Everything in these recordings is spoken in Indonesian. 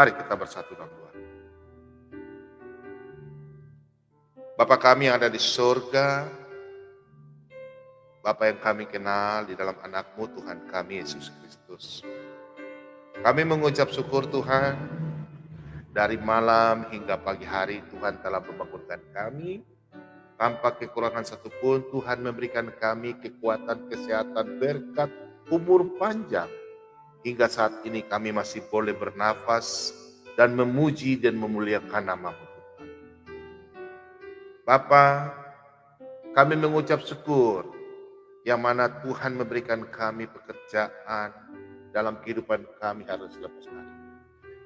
Mari kita bersatu dalam doa. Bapa kami yang ada di surga, Bapa yang kami kenal di dalam anak-Mu Tuhan kami Yesus Kristus. Kami mengucap syukur Tuhan, dari malam hingga pagi hari Tuhan telah membangunkan kami. Tanpa kekurangan satupun Tuhan memberikan kami kekuatan, kesehatan, berkat, umur panjang. Hingga saat ini kami masih boleh bernafas dan memuji dan memuliakan nama-Mu Tuhan. Bapa, kami mengucap syukur yang mana Tuhan memberikan kami pekerjaan dalam kehidupan kami harus lepas hari.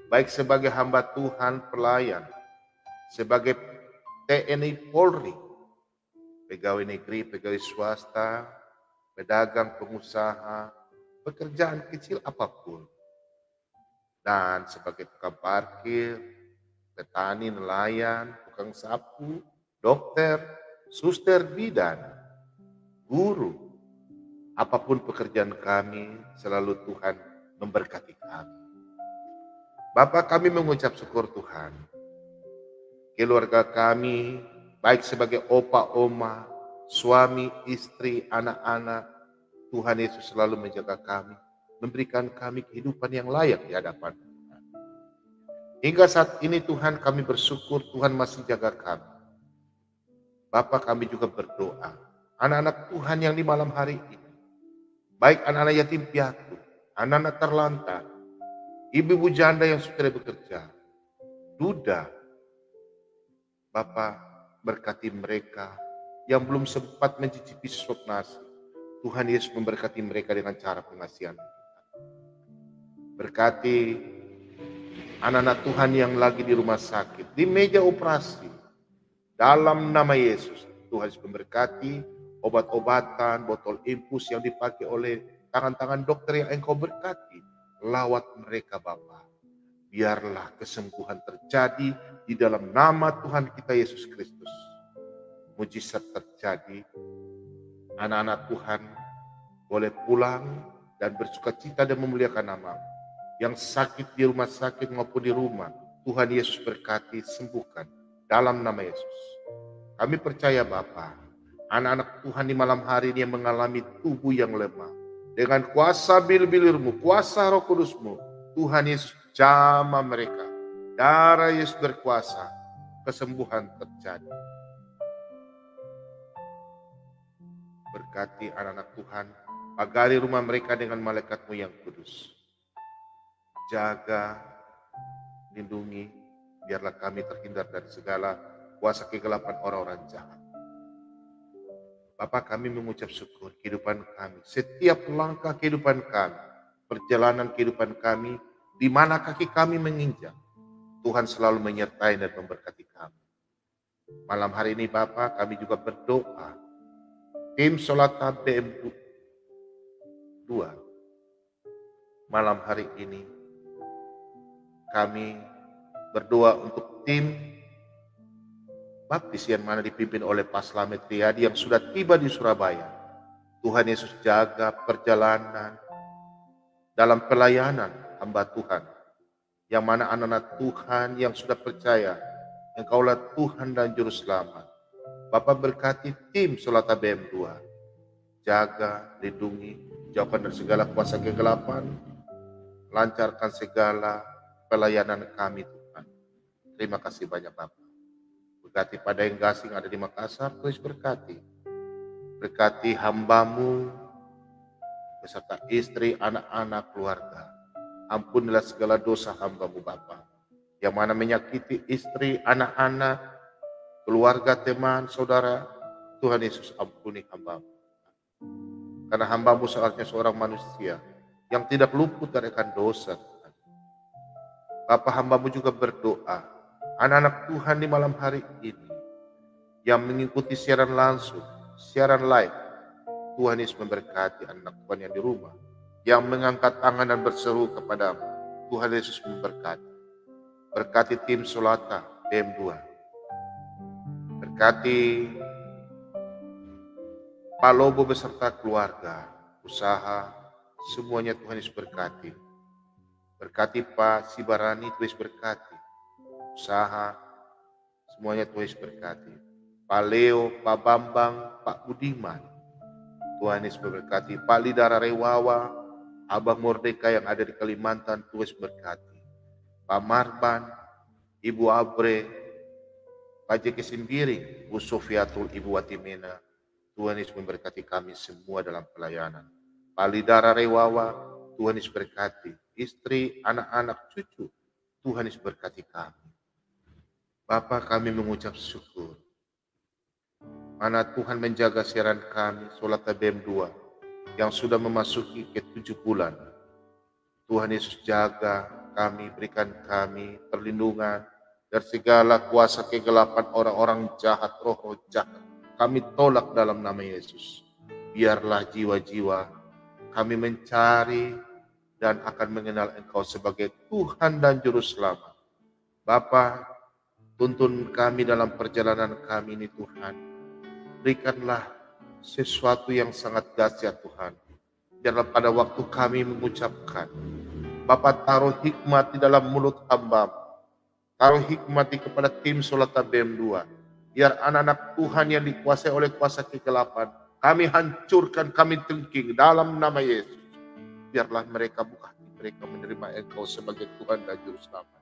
Baik sebagai hamba Tuhan, pelayan, sebagai TNI Polri, pegawai negeri, pegawai swasta, pedagang, pengusaha, pekerjaan kecil apapun. Dan sebagai tukang parkir, petani, nelayan, tukang sapu, dokter, suster bidan, guru, apapun pekerjaan kami, selalu Tuhan memberkati kami. Bapa, kami mengucap syukur Tuhan. Keluarga kami, baik sebagai opa, oma, suami, istri, anak-anak, Tuhan Yesus selalu menjaga kami, memberikan kami kehidupan yang layak di hadapan Tuhan. Hingga saat ini Tuhan kami bersyukur Tuhan masih jaga kami. Bapa, kami juga berdoa, anak-anak Tuhan yang di malam hari ini, baik anak-anak yatim piatu, anak-anak terlantar, ibu-ibu janda yang sudah bekerja, duda, Bapa berkati mereka yang belum sempat mencicipi suap nasi. Tuhan Yesus memberkati mereka dengan cara pengasihan. Berkati anak-anak Tuhan yang lagi di rumah sakit, di meja operasi. Dalam nama Yesus, Tuhan Yesus memberkati obat-obatan, botol infus yang dipakai oleh tangan-tangan dokter yang Engkau berkati. Lawat mereka Bapa. Biarlah kesembuhan terjadi di dalam nama Tuhan kita Yesus Kristus. Mujizat terjadi. Anak-anak Tuhan boleh pulang dan bersukacita dan memuliakan nama. Yang sakit di rumah sakit maupun di rumah, Tuhan Yesus berkati, sembuhkan dalam nama Yesus. Kami percaya Bapa, anak-anak Tuhan di malam hari ini yang mengalami tubuh yang lemah, dengan kuasa bil-bilirmu, kuasa Roh Kudusmu, Tuhan Yesus jamah mereka. Darah Yesus berkuasa, kesembuhan terjadi. Berkati anak-anak Tuhan, pagari rumah mereka dengan malaikat-Mu yang kudus. Jaga, lindungi, biarlah kami terhindar dari segala kuasa kegelapan orang-orang jahat. Bapa, kami mengucap syukur kehidupan kami, setiap langkah kehidupan kami, perjalanan kehidupan kami, di mana kaki kami menginjak, Tuhan selalu menyertai dan memberkati kami. Malam hari ini Bapa, kami juga berdoa, tim Solata BM2, malam hari ini kami berdoa untuk tim baptis yang mana dipimpin oleh Pak Slamet Riyadi yang sudah tiba di Surabaya. Tuhan Yesus jaga perjalanan dalam pelayanan hamba Tuhan, yang mana anak-anak Tuhan yang sudah percaya Engkaulah Tuhan dan Juru Selamat. Bapak berkati tim Solata BM2, jaga, lindungi, jauhkan dari segala kuasa kegelapan, lancarkan segala pelayanan kami Tuhan. Terima kasih banyak Bapak. Berkati pada yang gasing ada di Makassar, terus berkati. Berkati hamba-Mu beserta istri, anak-anak, keluarga. Ampunilah segala dosa hamba-Mu Bapa, yang mana menyakiti istri, anak-anak, keluarga, teman, saudara. Tuhan Yesus ampuni hamba-Mu. Karena hamba-Mu seharusnya seorang manusia yang tidak luput dari akan dosa. Bapa, hamba-Mu juga berdoa, anak-anak Tuhan di malam hari ini yang mengikuti siaran langsung, siaran live, Tuhan Yesus memberkati anak Tuhan yang di rumah, yang mengangkat tangan dan berseru kepada-Mu. Tuhan Yesus memberkati. Berkati tim Solata BM2. Berkati Pak Lobo beserta keluarga, usaha, semuanya Tuhan Yesus berkati. Berkati Pak Sibarani, Tuhan Yesus berkati. Usaha, semuanya Tuhan Yesus berkati. Pak Leo, Pak Bambang, Pak Budiman, Tuhan Yesus berkati. Pak Lidara Rewawa, Abang Mordeka yang ada di Kalimantan, Tuhan Yesus berkati. Pak Marban, Ibu Abre, Pak Jeki Simbiring, Bu Sofiatul, Ibu Watimena, Tuhan Yesus memberkati kami semua dalam pelayanan. Pak Lidara Rewawa, Tuhan Yesus berkati. Istri, anak-anak, cucu, Tuhan Yesus berkati kami. Bapa, kami mengucap syukur. Mana Tuhan menjaga siaran kami, Solat TBM 2, yang sudah memasuki ke 7 bulan. Tuhan Yesus jaga kami, berikan kami perlindungan dari segala kuasa kegelapan orang-orang jahat, roh-roh jahat. Kami tolak dalam nama Yesus. Biarlah jiwa-jiwa kami mencari dan akan mengenal Engkau sebagai Tuhan dan Juru Selamat. Bapa, tuntun kami dalam perjalanan kami ini Tuhan. Berikanlah sesuatu yang sangat dahsyat Tuhan. Biarlah pada waktu kami mengucapkan, Bapa taruh hikmat di dalam mulut hamba. Taruh hikmat di kepada tim Solat TBM 2. Biar anak-anak Tuhan yang dikuasai oleh kuasa kegelapan, kami hancurkan, kami tengking dalam nama Yesus. Biarlah mereka buka hati mereka menerima Engkau sebagai Tuhan dan Juru Selamat.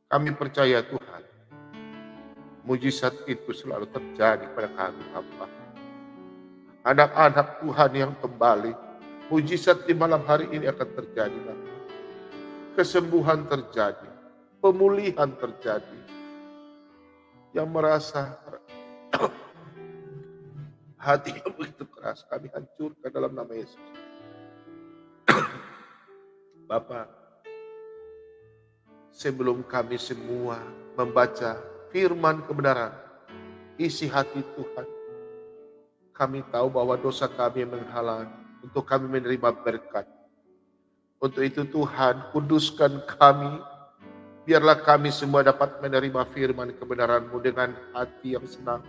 Kami percaya Tuhan, mujizat itu selalu terjadi pada kami Bapa. Anak-anak Tuhan yang kembali, mujizat di malam hari ini akan terjadi Bapa. Kesembuhan terjadi, pemulihan terjadi. Yang merasa hati yang begitu keras, kami hancurkan dalam nama Yesus. Bapa, sebelum kami semua membaca firman kebenaran, isi hati Tuhan, kami tahu bahwa dosa kami menghalang untuk kami menerima berkat. Untuk itu Tuhan, kuduskan kami, biarlah kami semua dapat menerima firman kebenaran-Mu dengan hati yang senang.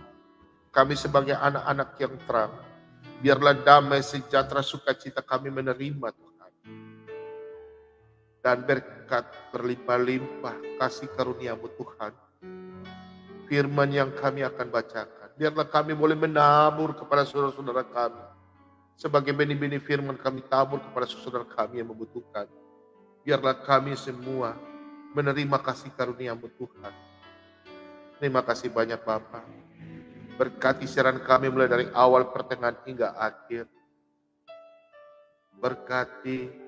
Kami sebagai anak-anak yang terang, biarlah damai, sejahtera, sukacita kami menerima Tuhan. Dan berkat berlimpah-limpah kasih karunia-Mu Tuhan. Firman yang kami akan bacakan, biarlah kami boleh menabur kepada saudara-saudara kami. Sebagai benih-benih firman kami tabur kepada saudara kami yang membutuhkan. Biarlah kami semua menerima kasih karunia-Mu Tuhan. Terima kasih banyak Bapa. Berkati siaran kami mulai dari awal, pertengahan hingga akhir. Berkati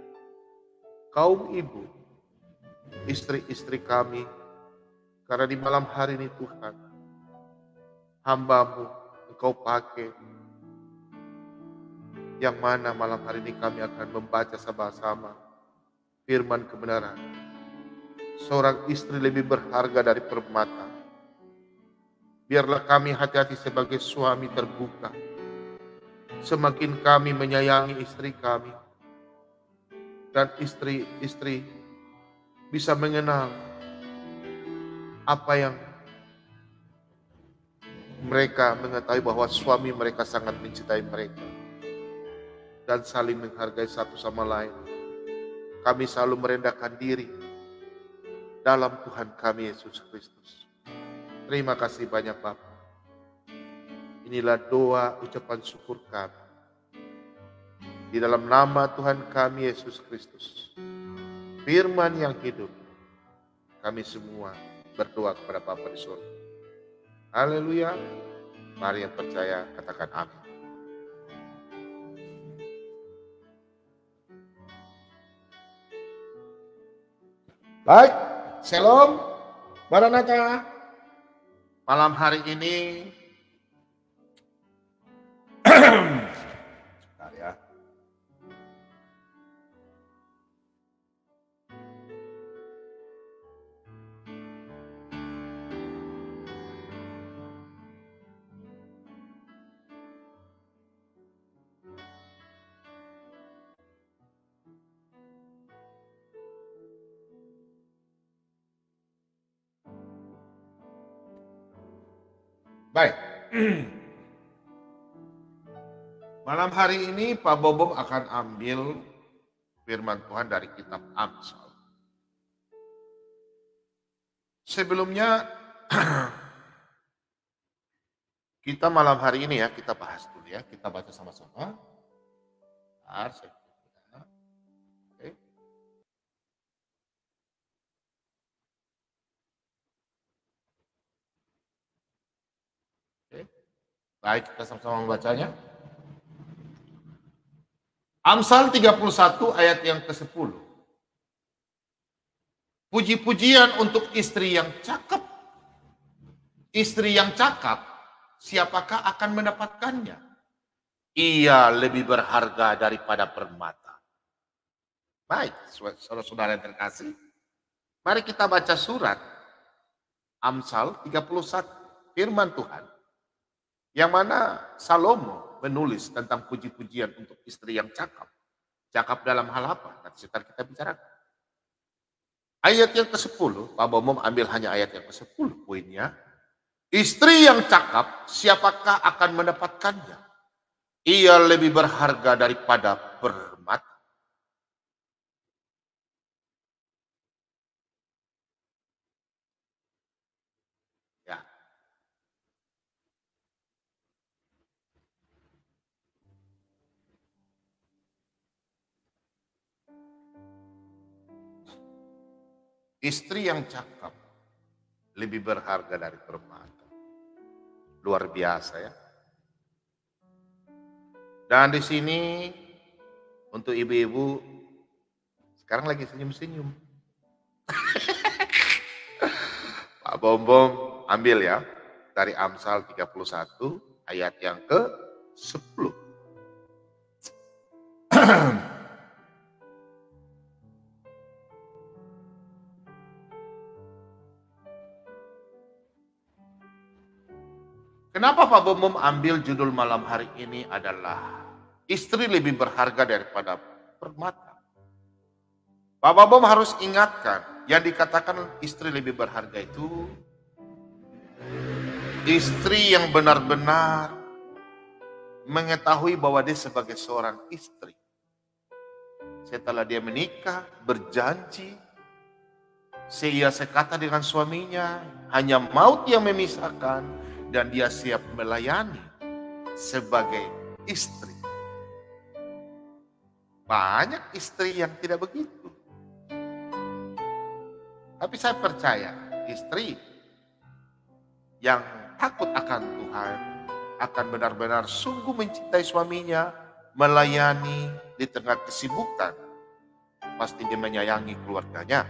kaum ibu, istri-istri kami. Karena di malam hari ini Tuhan, hamba-Mu Engkau pakai. Yang mana malam hari ini kami akan membaca sama-sama firman kebenaran. Seorang istri lebih berharga dari permata. Biarlah kami hati-hati sebagai suami terbuka. Semakin kami menyayangi istri kami, dan istri-istri bisa mengenal apa yang mereka mengetahui bahwa suami mereka sangat mencintai mereka dan saling menghargai satu sama lain. Kami selalu merendahkan diri dalam Tuhan kami Yesus Kristus. Terima kasih banyak Bapa. Inilah doa ucapan syukur kami. Di dalam nama Tuhan kami Yesus Kristus, firman yang hidup, kami semua berdoa kepada Bapa di surga. Haleluya. Mari yang percaya katakan amin. Baik, Shalom, Maranatha. Malam hari ini bentar ya. Baik. Malam hari ini Pak Bobom akan ambil firman Tuhan dari kitab Amsal. Sebelumnya kita malam hari ini ya, kita bahas dulu ya, kita baca sama-sama. Oke. Oke. Baik, kita sama-sama membacanya. Amsal 31 ayat yang ke-10. Puji-pujian untuk istri yang cakep. Istri yang cakep, siapakah akan mendapatkannya? Ia lebih berharga daripada permata. Baik, saudara-saudara yang terkasih. Mari kita baca surat Amsal 31, firman Tuhan. Yang mana Salomo menulis tentang puji-pujian untuk istri yang cakap. Cakap dalam hal apa? Nanti sekarang kita bicarakan. Ayat yang ke-10, Pak Bomom ambil hanya ayat yang ke-10 poinnya. Istri yang cakap, siapakah akan mendapatkannya? Ia lebih berharga daripada permata. Ya. Istri yang cakap lebih berharga dari permata. Luar biasa ya. Dan di sini untuk ibu-ibu sekarang lagi senyum-senyum. Pak Bom ambil ya dari Amsal 31 ayat yang ke-10. Kenapa Pak Bom ambil judul malam hari ini adalah istri lebih berharga daripada permata. Pak Bom harus ingatkan yang dikatakan istri lebih berharga itu istri yang benar-benar mengetahui bahwa dia sebagai seorang istri. Setelah dia menikah, berjanji, seia sekata dengan suaminya, hanya maut yang memisahkan, dan dia siap melayani sebagai istri. Banyak istri yang tidak begitu. Tapi saya percaya istri yang takut akan Tuhan akan benar-benar sungguh mencintai suaminya, melayani di tengah kesibukan. Pasti dia menyayangi keluarganya.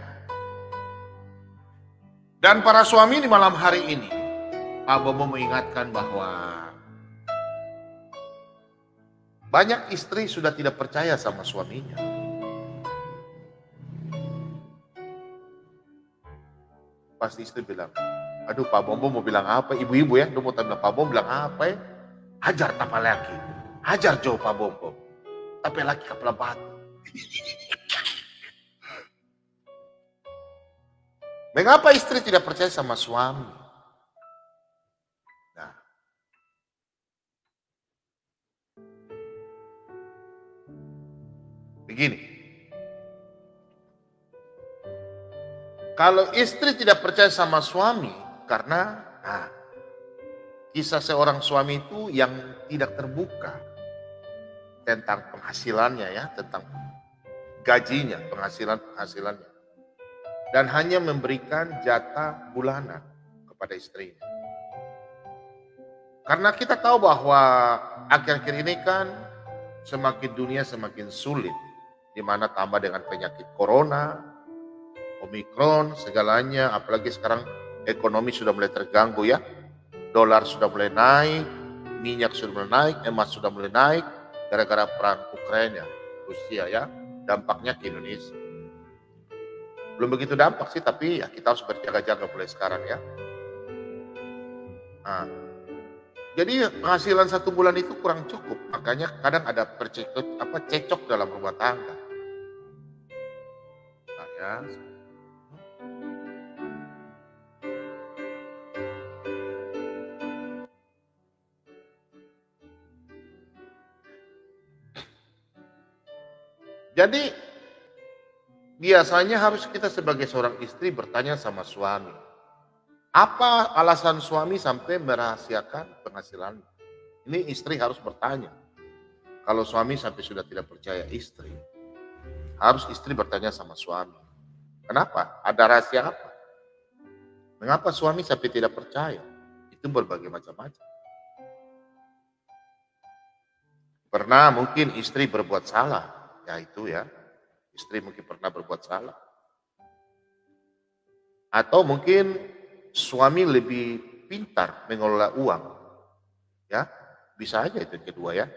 Dan para suami di malam hari ini, Pak Bomo mengingatkan bahwa banyak istri sudah tidak percaya sama suaminya. Pasti istri bilang, aduh Pak Bomo mau bilang apa? Ibu-ibu ya, mau tanya Pak Bomo bilang apa ya? Hajar tapa laki, hajar jauh Pak Bomo. Tapi laki kepala batu. Mengapa istri tidak percaya sama suami? Nah, begini. Kalau istri tidak percaya sama suami, karena kisah seorang suami itu yang tidak terbuka tentang penghasilannya ya, tentang gajinya, penghasilannya. Dan hanya memberikan jatah bulanan kepada istrinya. Karena kita tahu bahwa akhir-akhir ini kan semakin dunia semakin sulit. Di mana tambah dengan penyakit corona, Omikron, segalanya. Apalagi sekarang ekonomi sudah mulai terganggu ya. Dolar sudah mulai naik, minyak sudah mulai naik, emas sudah mulai naik. Gara-gara perang Ukraina, Rusia ya. Dampaknya ke Indonesia. Belum begitu dampak sih, tapi ya kita harus berjaga-jaga mulai sekarang ya. Nah, jadi penghasilan 1 bulan itu kurang cukup, makanya kadang ada cekcok dalam rumah tangga. Nah, ya. Jadi biasanya harus kita sebagai seorang istri bertanya sama suami, Apa alasan suami sampai merahasiakan penghasilan? Ini istri harus bertanya. Kalau suami sampai sudah tidak percaya istri, harus istri bertanya sama suami. Kenapa? Ada rahasia apa? Mengapa suami sampai tidak percaya? Itu berbagai macam-macam. Pernah mungkin istri berbuat salah, ya itu ya. Istri mungkin pernah berbuat salah. Atau mungkin suami lebih pintar mengelola uang, ya. Bisa aja itu yang kedua ya.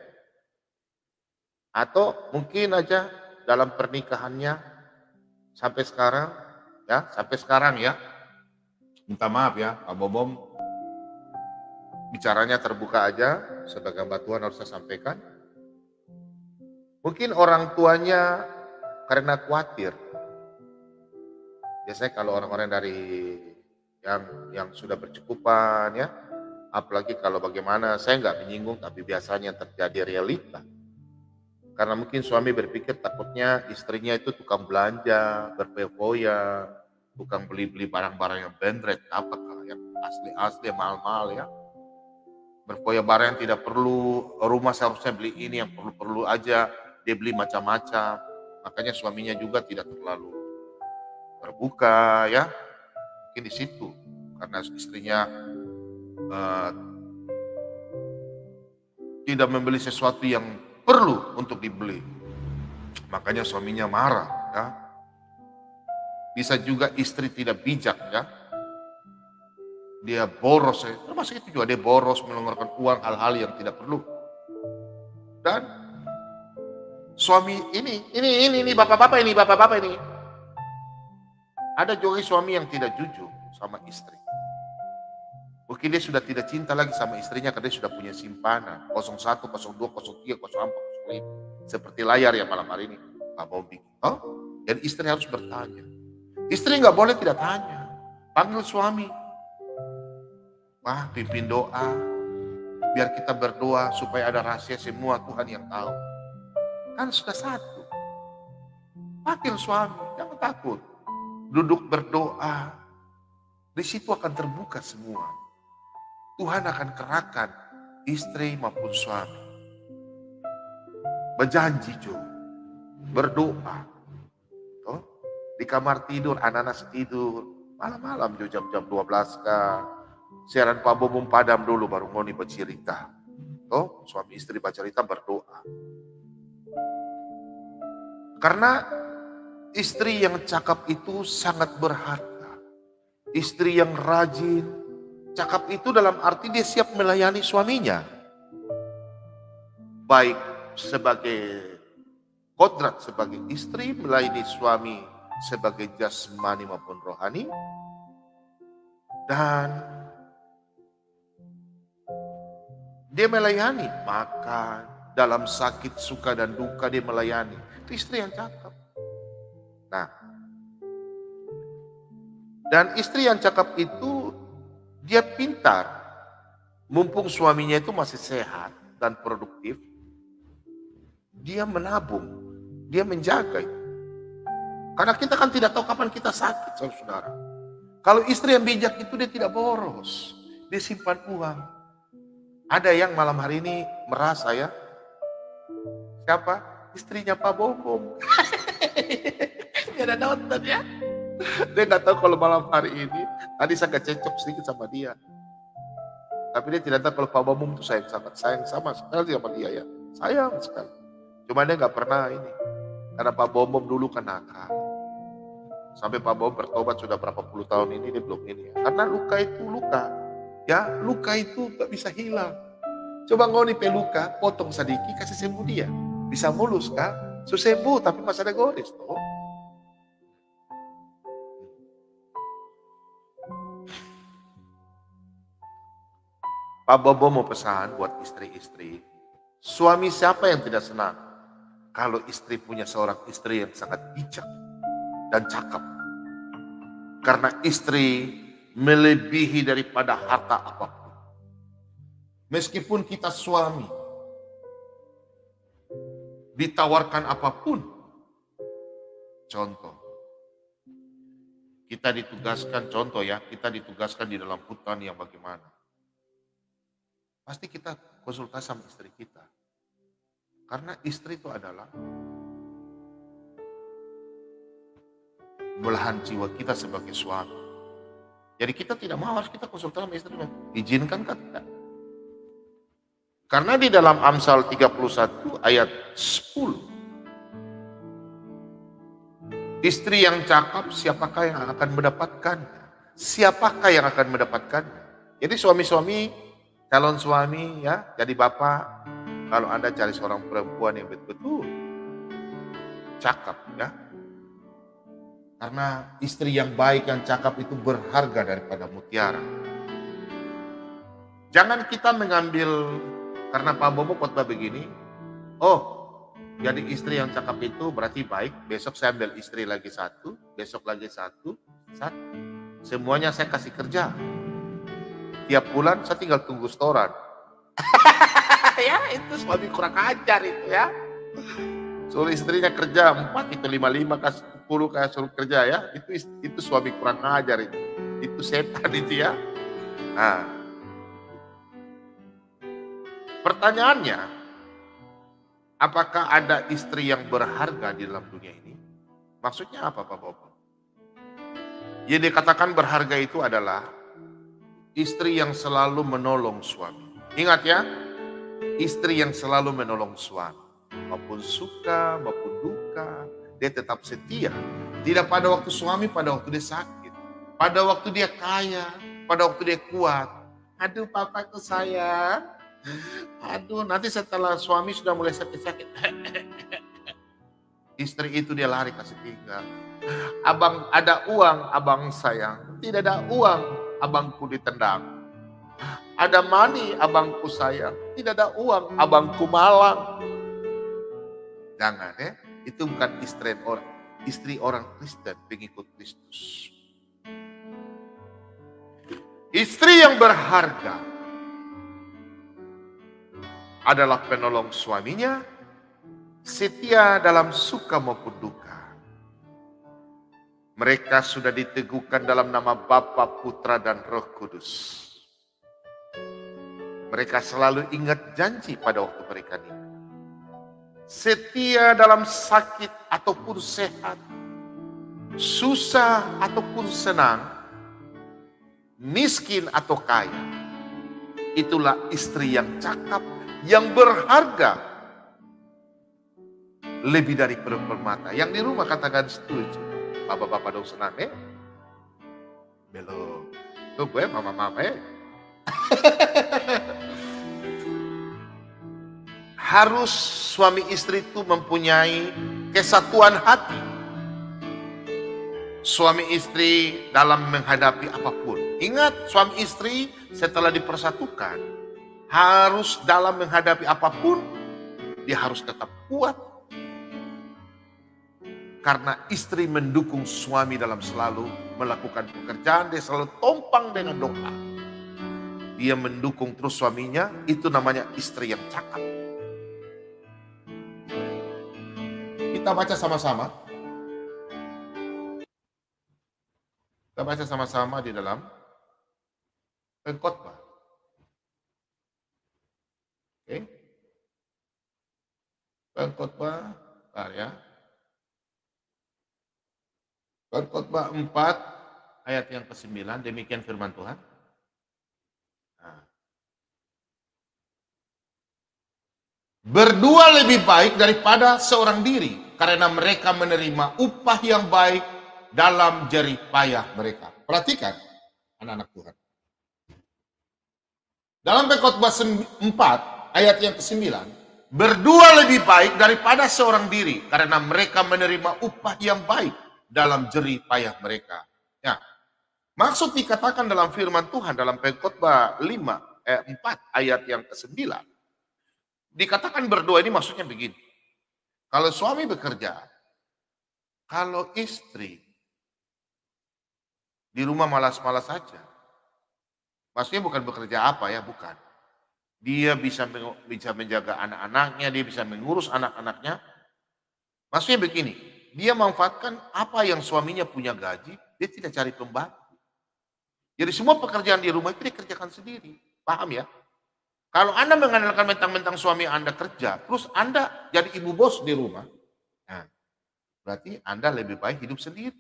Atau mungkin aja dalam pernikahannya sampai sekarang, ya. Minta maaf ya, Pak Bobom, bicaranya terbuka aja, sebagai hamba Tuhan harus saya sampaikan. Mungkin orang tuanya karena khawatir. Biasanya kalau orang-orang dari yang sudah bercukupan ya, apalagi kalau bagaimana, saya nggak menyinggung, tapi biasanya terjadi realita. Karena mungkin suami berpikir takutnya istrinya itu tukang belanja, berfoya-foya, tukang beli-beli barang-barang yang branded, apakah yang asli-asli, mahal-mahal ya. Berfoya barang yang tidak perlu, rumah seharusnya beli ini yang perlu-perlu aja, dia beli macam-macam. Makanya suaminya juga tidak terlalu terbuka ya. Mungkin di situ karena istrinya tidak membeli sesuatu yang perlu untuk dibeli. Makanya suaminya marah ya. Bisa juga istri tidak bijak ya. Dia boros ya. Termasuk itu juga dia boros mengeluarkan uang hal-hal yang tidak perlu. Dan suami ini bapak-bapak ini. Ada juga suami yang tidak jujur sama istri. Mungkin dia sudah tidak cinta lagi sama istrinya karena dia sudah punya simpanan 01, 02, 03, 04, 05. Seperti layar ya malam hari ini. Pak Bobi. Oh? Dan istri harus bertanya. Istri nggak boleh tidak tanya. Panggil suami. Wah, pimpin doa. Biar kita berdoa supaya ada rahasia semua Tuhan yang tahu. Kan sudah satu. Panggil suami. Jangan takut. Duduk berdoa. Di situ akan terbuka semua. Tuhan akan kerahkan istri maupun suami. Berjanji juga. Berdoa. Tuh, di kamar tidur, anak-anak tidur. Malam-malam juga jam-jam 12 kah. Siaran Pak Bobom padam dulu baru ngoni bercerita. Tuh, suami istri bercerita berdoa. Karena istri yang cakap itu sangat berharga. Istri yang rajin. Cakap itu dalam arti dia siap melayani suaminya. Baik sebagai kodrat sebagai istri, melayani suami sebagai jasmani maupun rohani. Dan dia melayani, makan, dalam sakit, suka dan duka dia melayani. Itu istri yang cakap. Nah, dan istri yang cakap itu dia pintar, mumpung suaminya itu masih sehat dan produktif, dia menabung, dia menjaga itu. Karena kita kan tidak tahu kapan kita sakit, saudara. Kalau istri yang bijak itu dia tidak boros, dia simpan uang. Ada yang malam hari ini merasa ya, siapa? Istrinya Pak Bobom. Dia ada nonton ya. Dia nggak tahu kalau malam hari ini tadi saya kececok sedikit sama dia. Tapi dia tidak tahu kalau Pak Bobom itu sayang sama sekali sama dia ya. Sayang sekali. Cuma dia nggak pernah ini. Karena Pak Bobom dulu kan nakal. Sampai Pak Bobom bertobat sudah berapa puluh tahun ini dia belum ini ya. Karena luka itu luka. Ya, luka itu nggak bisa hilang. Coba ngoni peluka, potong sedikit kasih sembuh dia. Bisa mulus kan? Sembuh tapi masih ada gores toh. Pak Bobo mau pesan buat istri-istri. Suami siapa yang tidak senang kalau istri punya seorang istri yang sangat bijak dan cakap. Karena istri melebihi daripada harta apapun. Meskipun kita suami ditawarkan apapun. Contoh, Kita ditugaskan, contoh ya, kita ditugaskan di dalam hutan yang bagaimana. Pasti kita konsultasi sama istri kita. Karena istri itu adalah belahan jiwa kita sebagai suami. Jadi kita tidak mau harus kita konsultasi sama istri. Izinkan kan tidak? Karena di dalam Amsal 31 ayat 10. Istri yang cakap, siapakah yang akan mendapatkannya? Siapakah yang akan mendapatkannya? Jadi suami-suami, calon suami ya, jadi bapak, kalau Anda cari seorang perempuan yang betul-betul cakap ya. Karena istri yang baik, yang cakap itu berharga daripada mutiara. Jangan kita mengambil, karena Pak Bobo khotbah begini, oh jadi istri yang cakap itu berarti baik, besok saya ambil istri lagi satu, besok lagi satu. Semuanya saya kasih kerja. Tiap bulan saya tinggal tunggu setoran. Ya itu suami kurang ajar itu ya. Suruh istrinya kerja 4 itu 55 kasih 10 kayak suruh kerja ya. Itu suami kurang ajar itu. Itu setan itu ya. Nah, pertanyaannya, apakah ada istri yang berharga di dalam dunia ini? Maksudnya apa Pak Bobo? Yang dikatakan berharga itu adalah istri yang selalu menolong suami. Ingat ya, istri yang selalu menolong suami. Maupun suka, maupun duka, dia tetap setia. Tidak pada waktu suami, pada waktu dia sakit. Pada waktu dia kaya, pada waktu dia kuat. Aduh papaku sayang. Aduh nanti setelah suami sudah mulai sakit-sakit. Istri itu dia lari kasih tinggal. Abang ada uang, abang sayang. Tidak ada uang, abangku ditendang. Ada money, abangku sayang. Tidak ada uang, abangku malang. Jangan ya, itu bukan istri orang Kristen, pengikut Kristus. Istri yang berharga adalah penolong suaminya, setia dalam suka maupun duka. Mereka sudah diteguhkan dalam nama Bapa, Putra, dan Roh Kudus. Mereka selalu ingat janji pada waktu mereka nikah. Setia dalam sakit ataupun sehat, susah ataupun senang, miskin atau kaya. Itulah istri yang cakap, yang berharga, lebih dari permata. Yang di rumah katakan setuju. Bapak-bapak dong senang belum. Tunggu mama-mama Harus suami istri itu mempunyai kesatuan hati. Suami istri dalam menghadapi apapun. Ingat, suami istri setelah dipersatukan, harus dalam menghadapi apapun, dia harus tetap kuat. Karena istri mendukung suami dalam selalu melakukan pekerjaan, dia selalu tompang dengan doa. Dia mendukung terus suaminya, itu namanya istri yang cakap. Kita baca sama-sama. Kita baca sama-sama di dalam Pengkhotbah. Oke. Pengkhotbah, ya. Pengkhotbah 4 ayat yang ke-9, demikian firman Tuhan. Nah. Berdua lebih baik daripada seorang diri, karena mereka menerima upah yang baik dalam jerih payah mereka. Perhatikan, anak-anak Tuhan. Dalam Pengkhotbah 4 ayat yang ke-9, berdua lebih baik daripada seorang diri, karena mereka menerima upah yang baik dalam jerih payah mereka. Ya, maksud dikatakan dalam firman Tuhan dalam Pengkhotbah 4 ayat yang ke-9. Dikatakan berdua ini maksudnya begini. Kalau suami bekerja, kalau istri di rumah malas-malas saja. Maksudnya bukan bekerja apa ya, bukan. Dia bisa menjaga anak-anaknya, dia bisa mengurus anak-anaknya. Maksudnya begini, dia manfaatkan apa yang suaminya punya gaji, Dia tidak cari pembantu. Jadi semua pekerjaan di rumah itu dikerjakan sendiri. Paham ya? Kalau Anda mengandalkan mentang-mentang suami Anda kerja, terus Anda jadi ibu bos di rumah, nah, berarti Anda lebih baik hidup sendiri.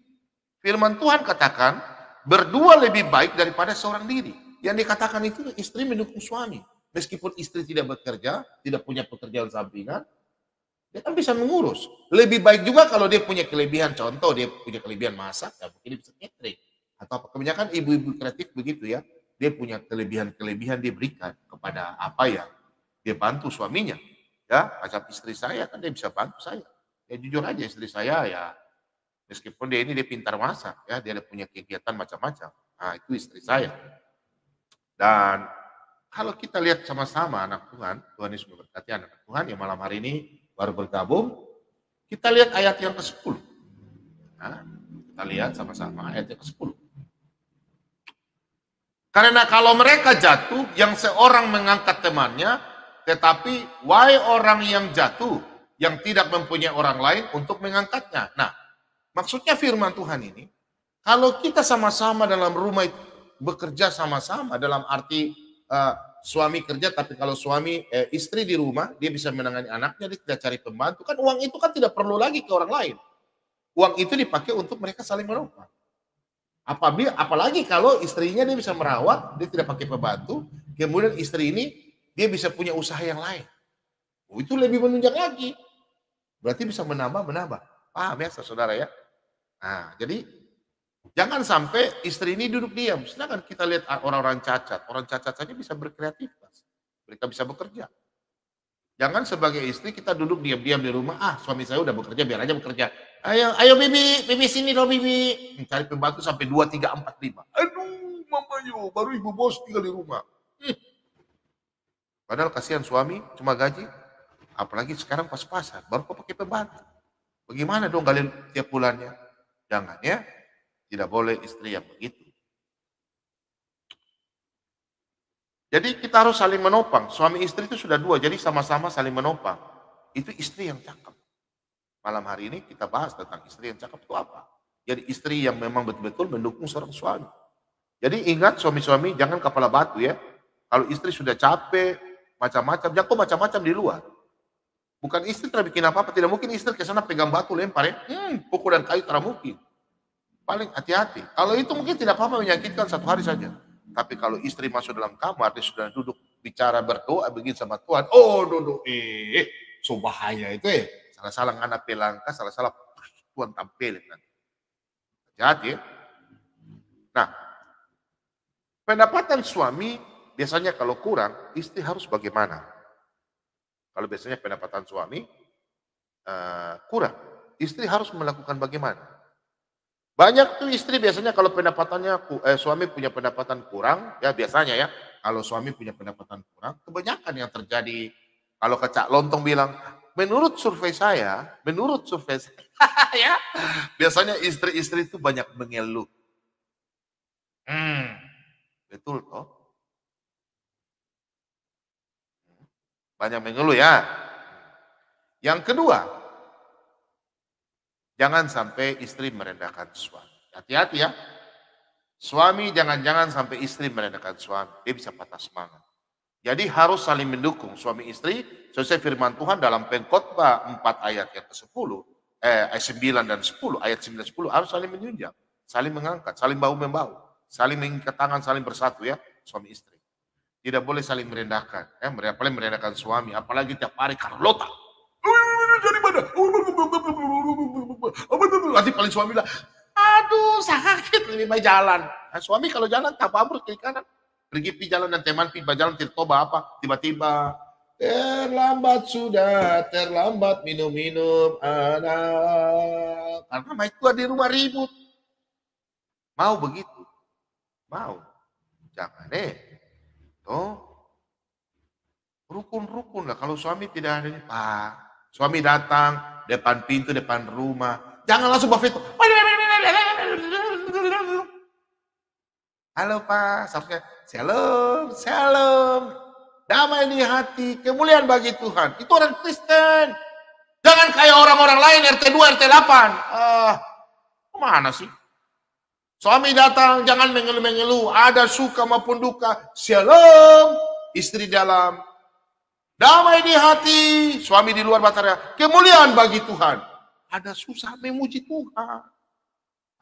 Firman Tuhan katakan, berdua lebih baik daripada seorang diri. Yang dikatakan itu istri mendukung suami. Meskipun istri tidak bekerja, tidak punya pekerjaan sampingan, dia kan bisa mengurus. Lebih baik juga kalau dia punya kelebihan, contoh dia punya kelebihan masak, ya mungkin dia bisa catering. Atau kebanyakan ibu-ibu kreatif begitu ya, dia punya kelebihan-kelebihan dia berikan kepada apa ya, dia bantu suaminya. Ya, macam istri saya kan dia bisa bantu saya. Ya jujur aja istri saya ya, meskipun dia pintar masak, ya dia ada punya kegiatan macam-macam. Nah itu istri saya. Dan kalau kita lihat sama-sama anak Tuhan, Tuhan Yesus memberkati anak Tuhan yang malam hari ini baru bergabung, kita lihat ayat yang ke-10. Nah, kita lihat sama-sama ayat yang ke-10. Karena kalau mereka jatuh, yang seorang mengangkat temannya, tetapi wahai orang yang jatuh, yang tidak mempunyai orang lain untuk mengangkatnya. Nah, maksudnya firman Tuhan ini, kalau kita sama-sama dalam rumah itu bekerja sama-sama dalam arti suami kerja, tapi kalau istri di rumah, dia bisa menangani anaknya, dia tidak cari pembantu, kan uang itu kan tidak perlu lagi ke orang lain. Uang itu dipakai untuk mereka saling menopang. Apalagi kalau istrinya dia bisa merawat, dia tidak pakai pembantu, kemudian istri ini dia bisa punya usaha yang lain. Itu lebih menunjang lagi. Berarti bisa menambah. Paham ya saudara ya? Nah, jadi jangan sampai istri ini duduk diam. Sedangkan kita lihat orang-orang cacat. Orang cacat saja bisa berkreativitas. Mereka bisa bekerja. Jangan sebagai istri kita duduk diam-diam di rumah. Suami saya udah bekerja, biar aja bekerja. Ayo bibi sini dong bibi. Cari pembantu sampai 2, 3, 4, 5. Aduh mamanya, baru ibu bos tinggal di rumah. Padahal kasihan suami, cuma gaji. Apalagi sekarang pas-pasan, baru kok pakai pembantu. Bagaimana dong kalian tiap bulannya? Jangan ya. Tidak boleh istri yang begitu. Jadi kita harus saling menopang. Suami istri itu sudah dua, jadi sama-sama saling menopang. Itu istri yang cakep. Malam hari ini kita bahas tentang istri yang cakep itu apa. Jadi istri yang memang betul-betul mendukung seorang suami. Jadi ingat suami-suami jangan kepala batu ya. Kalau istri sudah capek, macam-macam, jangan kok macam-macam di luar. Bukan istri tidak bikin apa-apa, tidak mungkin istri ke sana pegang batu lempar ya. Pukul dan kayu tidak mungkin. Paling hati-hati. Kalau itu mungkin tidak apa-apa menyakitkan satu hari saja. Tapi kalau istri masuk dalam kamar, dia sudah duduk bicara berdoa begini sama Tuhan. Oh, duduk. So bahaya itu ya. Salah-salah anak pelangka, salah-salah Tuhan tampilin nanti. Hati-hati ya. Nah, pendapatan suami biasanya kalau kurang, istri harus bagaimana? Kalau biasanya pendapatan suami kurang, istri harus melakukan bagaimana? Banyak tuh istri biasanya kalau pendapatannya suami punya pendapatan kurang, ya biasanya ya, kalau suami punya pendapatan kurang, kebanyakan yang terjadi kalau Kecak Lontong bilang, menurut survei saya, ya, biasanya istri-istri itu banyak mengeluh. Betul toh? Banyak mengeluh ya. Yang kedua, jangan sampai istri merendahkan suami. Hati-hati ya. Suami jangan-jangan sampai istri merendahkan suami. Dia bisa patah semangat. Jadi harus saling mendukung suami istri. Sesuai firman Tuhan dalam Pengkhotbah 4 ayat yang ke-10. Ayat 9 dan 10. Ayat 9 dan 10 harus saling menunjang. Saling mengangkat, saling bahu-membahu. Saling mengikat tangan, saling bersatu ya. Suami istri. Tidak boleh saling merendahkan. Apalagi merendahkan suami. Apalagi tiap hari Carlota. Jadi mana? Nanti paling suami bilang, aduh sakit, lebih baik jalan. Nah, suami kalau jalan tak pamur kiri kanan. Pergi jalan dan teman pi jalan tirtoba apa, tiba-tiba terlambat minum-minum anak. Karena main tua di rumah ribut. Mau begitu? Mau? Jangan Tuh. Rukun-rukun lah. Kalau suami tidak ada Pak. Suami datang, depan pintu, depan rumah. Jangan langsung bafeto. Halo Pak, seharusnya shalom. Damai di hati, kemuliaan bagi Tuhan. Itu orang Kristen. Jangan kayak orang-orang lain, RT 2, RT 8. Kemana sih? Suami datang, jangan mengeluh-mengeluh. Ada suka maupun duka. Shalom. Istri dalam. Damai di hati. Suami di luar bahtera. Kemuliaan bagi Tuhan. Ada susah memuji Tuhan.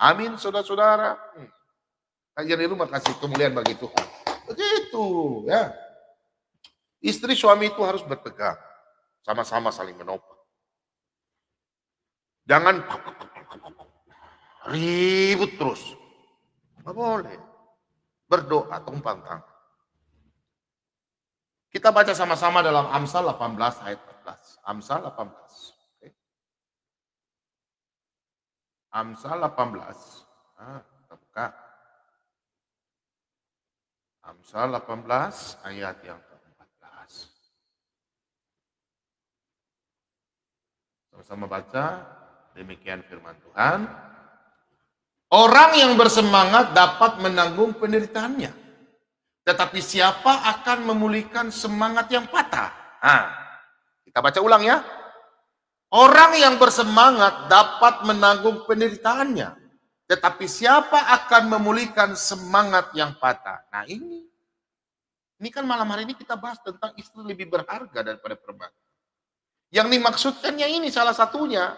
Amin, saudara-saudara. Kajian di rumah kasih kemuliaan bagi Tuhan. Begitu, ya. Istri suami itu harus berpegang. Sama-sama saling menopang. Jangan ribut terus. Nggak boleh. Berdoa, tumpang tangan. Kita baca sama-sama dalam Amsal 18 ayat 14. Amsal 18. Oke. Amsal 18. Kita buka. Amsal 18 ayat yang ke-14. Sama-sama baca. Demikian firman Tuhan. Orang yang bersemangat dapat menanggung penderitaannya. Tetapi siapa akan memulihkan semangat yang patah? Kita baca ulang ya. Orang yang bersemangat dapat menanggung penderitaannya. Tetapi siapa akan memulihkan semangat yang patah? Nah ini kan malam hari ini kita bahas tentang istri lebih berharga daripada permata. Yang dimaksudkannya ini salah satunya.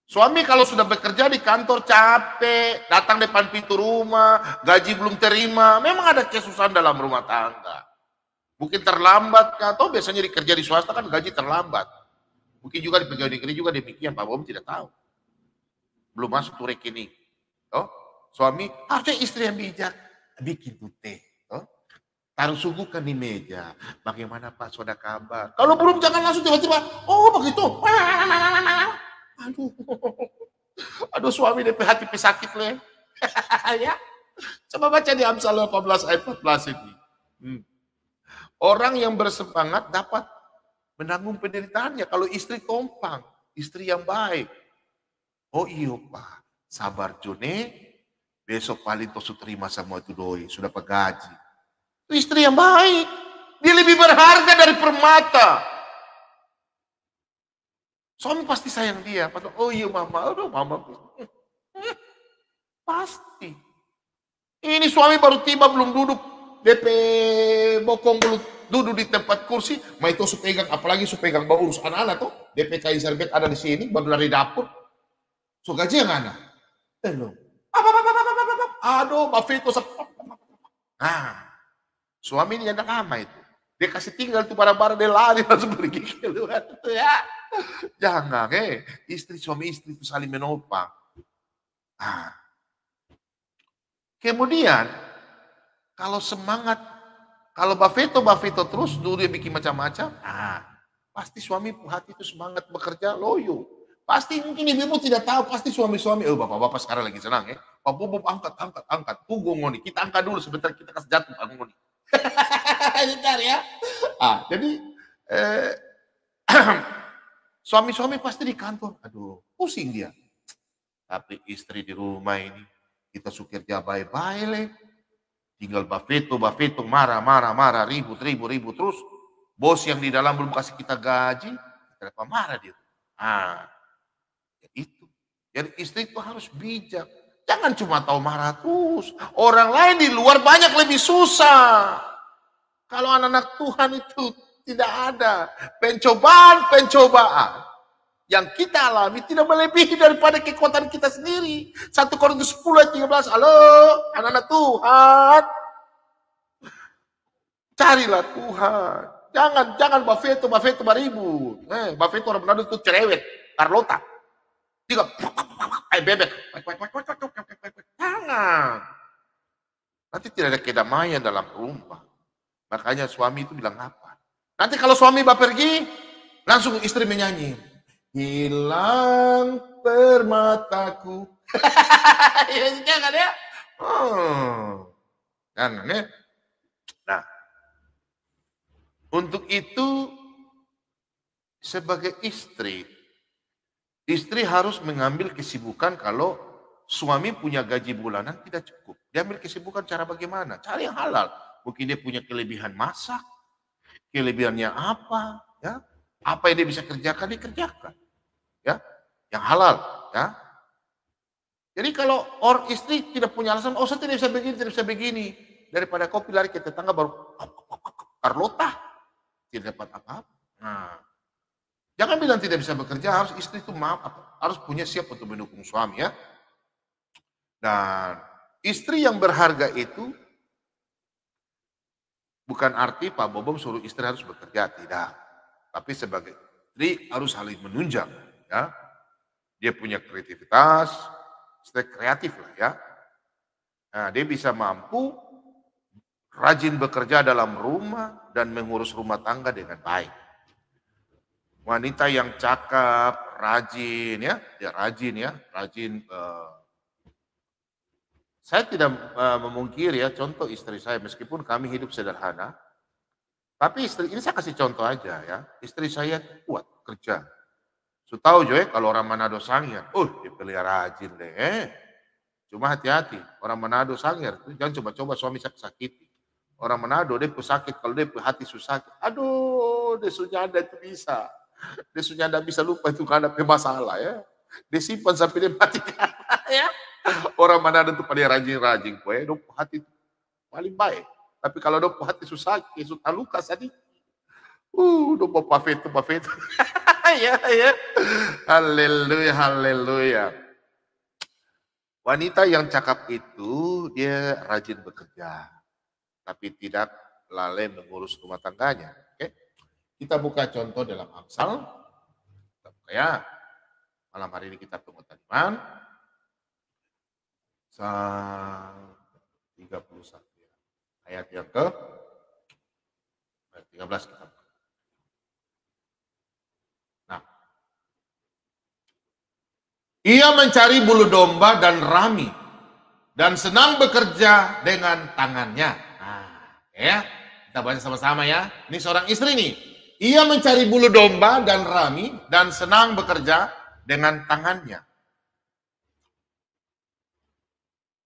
Suami kalau sudah bekerja di kantor capek, datang depan pintu rumah, gaji belum terima, memang ada kesusahan dalam rumah tangga. Mungkin terlambat, atau biasanya dikerja di swasta kan gaji terlambat. Mungkin juga di pegawai negeri juga demikian, Pak Bom tidak tahu. Belum masuk tuh rekening. Suami, harusnya istri yang bijak, bikin tuh teh. Taruh suguhkan di meja. Bagaimana Pak, sudah kabar? Kalau belum jangan langsung tiba-tiba, oh begitu. Aduh suami DP hati pesakit le. Ya. Coba baca di Amsal 18 ayat 14 ini. Orang yang bersemangat dapat menanggung penderitaannya. Kalau istri tompang, istri yang baik. Oh iyo Pak, sabar Jone. Besok paling tosu terima semua itu doi, sudah pegaji. Istri yang baik, dia lebih berharga dari permata. Suami pasti sayang dia. Oh iya mama, aduh mama. Pasti. Ini suami baru tiba belum duduk. DP bokong belum duduk di tempat kursi. Ma itu pegang, apalagi pegang bawa urus anak-anak tuh. DP kain serbet ada di sini, baru dari dapur. So gaji yang anak. Aduh, Bafito. Suami ini anak ama itu. Dia kasih tinggal tuh barang-barang, dia lari langsung pergi keluar itu ya. Jangan, istri suami istri itu saling menopang. Kemudian kalau semangat, kalau Bafeto terus dulu dia bikin macam-macam, pasti suami hati itu semangat bekerja loyo. Pasti mungkin ibu tidak tahu, pasti suami-suami, bapak-bapak sekarang lagi senang ya. Pak Bob angkat, tunggu ngoni, kita angkat dulu sebentar kita kasih jatuh Pak ngoni. Bentar ya. Jadi suami-suami pasti di kantor, aduh pusing dia. Tapi istri di rumah ini kita kerja baik-baik le. Tinggal Bafeto marah, ribut terus. Bos yang di dalam belum kasih kita gaji, kenapa marah dia? Itu. Jadi istri itu harus bijak. Jangan cuma tahu marah terus. Orang lain di luar banyak lebih susah. Kalau anak-anak Tuhan itu tidak ada pencobaan yang kita alami tidak melebihi daripada kekuatan kita sendiri. 1 Korintus 10 ayat 13. Halo, anak-anak Tuhan. Carilah Tuhan. Jangan Bafeto beribu. Bafeto orang Manado itu cerewet, Carlota. Dia bebek. Jangan. Nanti tidak ada kedamaian dalam rumah. Makanya suami itu bilang apa? Nanti kalau suami pergi, langsung istri menyanyi. Hilang permataku. Jangan ya. Jangan ya. Nah, untuk itu sebagai istri harus mengambil kesibukan kalau suami punya gaji bulanan tidak cukup. Dia ambil kesibukan cara bagaimana? Cari yang halal. Mungkin dia punya kelebihan masak, kelebihannya apa, ya? Apa yang dia bisa kerjakan, dia kerjakan. Ya, yang halal, ya. Jadi kalau orang istri tidak punya alasan, oh saya tidak bisa begini, tidak bisa begini. Daripada kau lari ke tetangga baru, Carlota, tidak dapat apa-apa. Nah, jangan bilang tidak bisa bekerja, harus istri itu harus punya siap untuk mendukung suami ya. Dan istri yang berharga itu bukan arti Pak Bobom suruh istri harus bekerja, tidak. Tapi sebagai istri harus saling menunjang ya. Dia punya kreativitas, istri kreatif lah ya. Nah, dia bisa mampu rajin bekerja dalam rumah dan mengurus rumah tangga dengan baik. Wanita yang cakap, rajin ya, rajin. Saya tidak memungkiri ya, contoh istri saya meskipun kami hidup sederhana, tapi istri ini saya kasih contoh aja ya, istri saya kuat kerja. So tahu juga kalau orang Manado sangir, dia pelihara rajin deh. Cuma hati-hati, orang Manado sangir, jangan coba-coba suami sakit. Orang Manado dia sakit kalau dia hati susah, aduh, dia sunyanda itu bisa. Dia sunyanda bisa lupa itu karena masalah ya. Dia simpan sampai dia mati ya. Orang Manado itu pada rajin-rajin, hati paling baik. Tapi kalau hati susah, sudah luka tadi. Pafeto. Ya. Haleluya. Wanita yang cakap itu dia rajin bekerja, tapi tidak lalai mengurus rumah tangganya. Oke? Kita buka contoh dalam Amsal. Ya, malam hari ini kita penguatan iman. 31 ayat yang ke 13 kita. Nah, ia mencari bulu domba dan rami dan senang bekerja dengan tangannya. Nah, ya, kita baca sama-sama ya. Ini seorang istri nih. Ia mencari bulu domba dan rami dan senang bekerja dengan tangannya.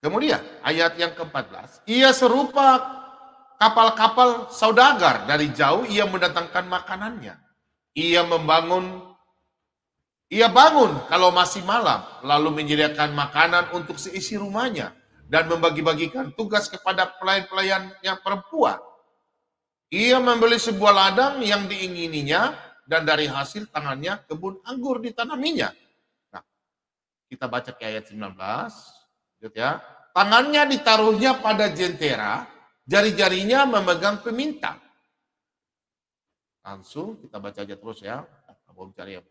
Kemudian ayat yang ke-14, ia serupa kapal-kapal saudagar, dari jauh ia mendatangkan makanannya. Ia bangun kalau masih malam, lalu menyediakan makanan untuk seisi rumahnya dan membagi-bagikan tugas kepada pelayan-pelayan yang perempuan. Ia membeli sebuah ladang yang diingininya dan dari hasil tangannya kebun anggur ditanaminya. Nah, kita baca ke ayat 19. Ya, tangannya ditaruhnya pada jentera, jari-jarinya memegang peminta. Langsung kita baca aja terus ya. Mau cari ya.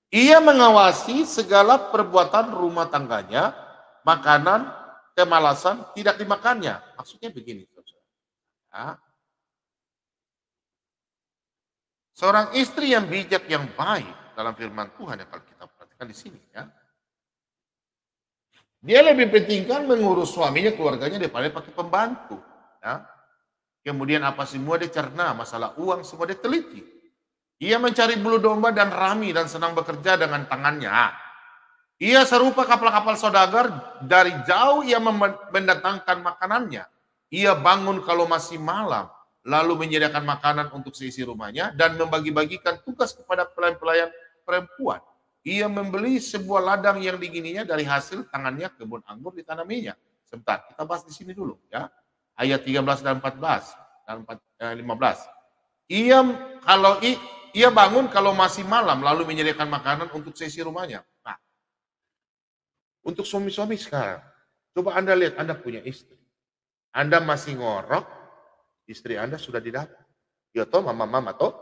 Ia mengawasi segala perbuatan rumah tangganya, makanan, kemalasan tidak dimakannya. Maksudnya begini, ya. Seorang istri yang bijak, yang baik dalam firman Tuhan yang kalau kita perhatikan di sini ya. Dia lebih pentingkan mengurus suaminya, keluarganya daripada pakai pembantu. Ya. Kemudian apa semua dia cerna, masalah uang semua dia teliti. Ia mencari bulu domba dan rami dan senang bekerja dengan tangannya. Ia serupa kapal-kapal saudagar, dari jauh ia mendatangkan makanannya. Ia bangun kalau masih malam, lalu menyediakan makanan untuk seisi rumahnya dan membagi-bagikan tugas kepada pelayan-pelayan perempuan. Ia membeli sebuah ladang yang digininya, dari hasil tangannya kebun anggur ditanaminya. Sebentar, kita bahas di sini dulu ya. Ayat 13 dan 14 dan 15. Ia bangun kalau masih malam, lalu menyediakan makanan untuk seisi rumahnya. Nah, untuk suami-suami sekarang, coba Anda lihat, Anda punya istri. Anda masih ngorok, istri Anda sudah didapat. Ya toh, mama toh.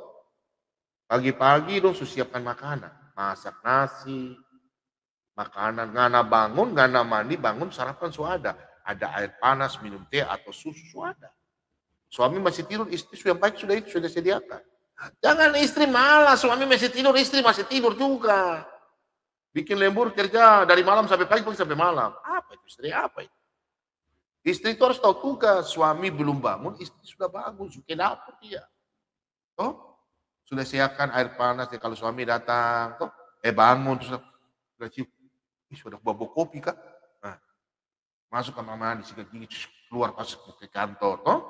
Pagi-pagi dong siapkan makanan. Masak nasi, makanan, ngana bangun, ngana mandi, bangun, sarapan suada. Ada air panas, minum teh atau susu suada. Suami masih tidur, istri sudah baik, sudah sediakan. Jangan istri malas, suami masih tidur, istri masih tidur juga. Bikin lembur kerja dari malam sampai pagi sampai malam. Apa itu istri? Apa itu? Istri itu harus tahu tugas. Suami belum bangun, istri sudah bangun, suka dapur dia. Oh, sudah siapkan air panas ya kalau suami datang. Toh, bangun terus sudah bawa kopi kah? Nah, masuk ke mandi sikat gigi, keluar masuk ke kantor. Toh,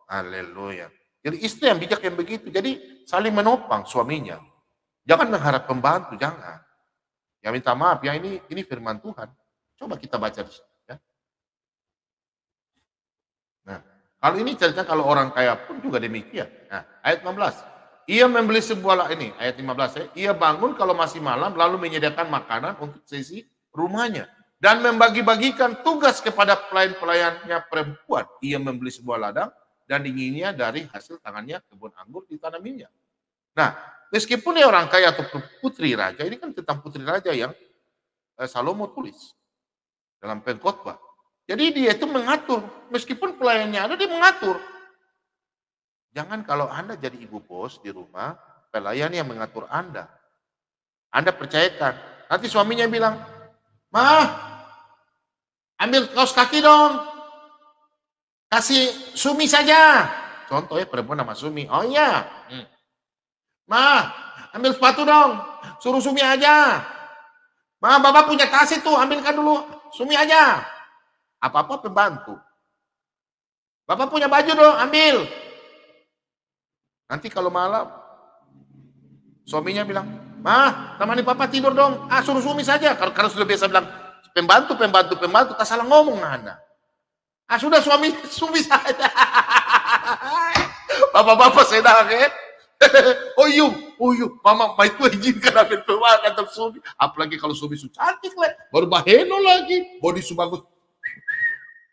haleluya. Jadi istri yang bijak yang begitu. Jadi saling menopang suaminya. Jangan mengharap pembantu, jangan. Ya minta maaf ya, ini firman Tuhan. Coba kita baca di sini ya. Nah, kalau ini cerita kalau orang kaya pun juga demikian. Nah, ayat 16. Ia membeli sebuah ini, ayat 15 ya. Ia bangun kalau masih malam lalu menyediakan makanan untuk sisi rumahnya dan membagi-bagikan tugas kepada pelayan-pelayannya perempuan. Ia membeli sebuah ladang dan dinginnya dari hasil tangannya kebun anggur ditanaminya. Nah, meskipun dia orang kaya atau putri raja, ini kan tentang putri raja yang Salomo tulis dalam pengkhotbah. Jadi dia itu mengatur, meskipun pelayannya ada, dia mengatur. Jangan kalau Anda jadi ibu bos di rumah, pelayan yang mengatur Anda. Anda percayakan. Nanti suaminya bilang, "Mah, ambil kaos kaki dong. Kasih Sumi saja." Contoh ya, perempuan nama Sumi. Oh iya. "Mah, ambil sepatu dong. Suruh Sumi aja. Mah, Bapak punya tas itu, ambilkan dulu. Sumi aja." Apa-apa pembantu. "Bapak punya baju dong, ambil." Nanti kalau malam, suaminya bilang, "Mah, temani Papa tidur dong." Suruh Sumi saja. Karena sudah biasa bilang, pembantu, tak salah ngomong Anda. Sudah Sumi saja. Bapak-bapak sedang ya. Oh iya, mama itu izinkan ambil pembantu atau Sumi. Apalagi kalau Sumi su cantik lah. Baru baheno lagi. Bodi su bagus.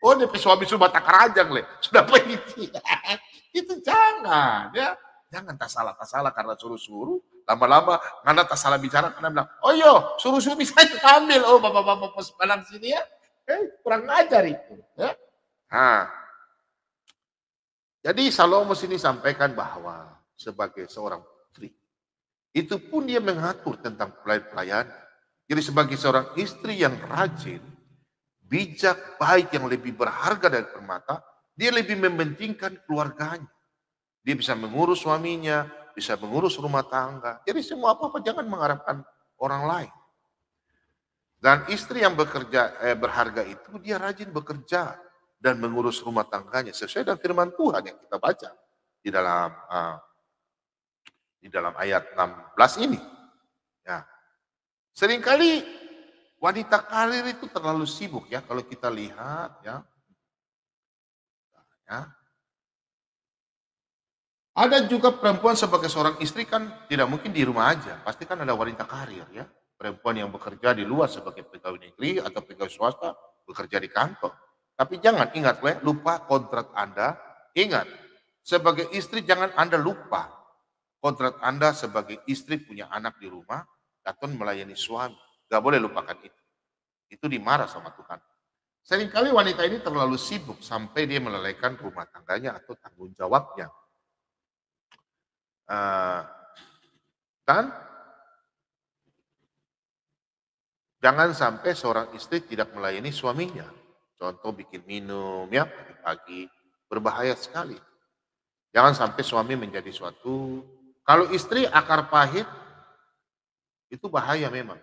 Oh, DP suami su mata keranjang le. Sudah peniti. Itu jangan ya. Jangan tak salah karena suruh-suruh. Lama-lama karena tak salah bicara karena bilang, "Oh iya, suruh Sumi saja ambil." Oh, bapak-bapak pas palang sini ya. Kurang ajar itu ya. Nah, jadi Salomo sini sampaikan bahwa sebagai seorang putri, itu pun dia mengatur tentang pelayan-pelayan. Jadi sebagai seorang istri yang rajin, bijak, baik, yang lebih berharga dari permata, dia lebih mementingkan keluarganya. Dia bisa mengurus suaminya, bisa mengurus rumah tangga. Jadi semua apa-apa jangan mengharapkan orang lain. Dan istri yang berharga itu dia rajin bekerja dan mengurus rumah tangganya sesuai dengan firman Tuhan yang kita baca di dalam ayat 16 ini. Ya. Seringkali wanita karir itu terlalu sibuk ya kalau kita lihat ya. Ada juga perempuan sebagai seorang istri kan tidak mungkin di rumah aja, pasti kan ada wanita karir ya. Perempuan yang bekerja di luar sebagai pegawai negeri atau pegawai swasta bekerja di kantor. Tapi jangan ingat lupa kontrak Anda. Ingat, sebagai istri jangan Anda lupa kontrak Anda sebagai istri punya anak di rumah atau melayani suami. Gak boleh lupakan itu. Itu dimarah sama Tuhan. Seringkali wanita ini terlalu sibuk sampai dia melalaikan rumah tangganya atau tanggung jawabnya. Dan jangan sampai seorang istri tidak melayani suaminya. Contoh bikin minum ya pagi-pagi, berbahaya sekali. Jangan sampai suami menjadi suatu, kalau istri akar pahit, itu bahaya memang.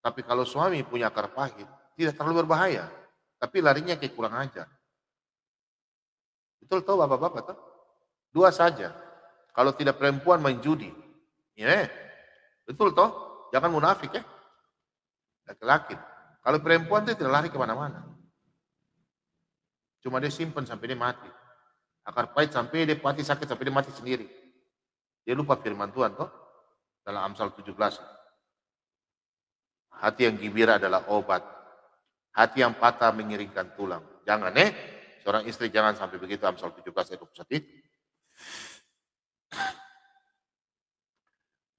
Tapi kalau suami punya akar pahit, tidak terlalu berbahaya. Tapi larinya kayak kurang ajar. Betul toh bapak-bapak toh? Dua saja. Kalau tidak perempuan main judi. Ya, betul toh? Jangan munafik ya. Laki-laki. Kalau perempuan itu tidak lari kemana-mana. Cuma dia simpan sampai dia mati. Akar pahit sampai dia mati sakit sampai dia mati sendiri. Dia lupa firman Tuhan toh? Dalam Amsal 17. Hati yang gembira adalah obat. Hati yang patah mengiringkan tulang. Jangan seorang istri jangan sampai begitu. Amsal 17 ayat 21 itu.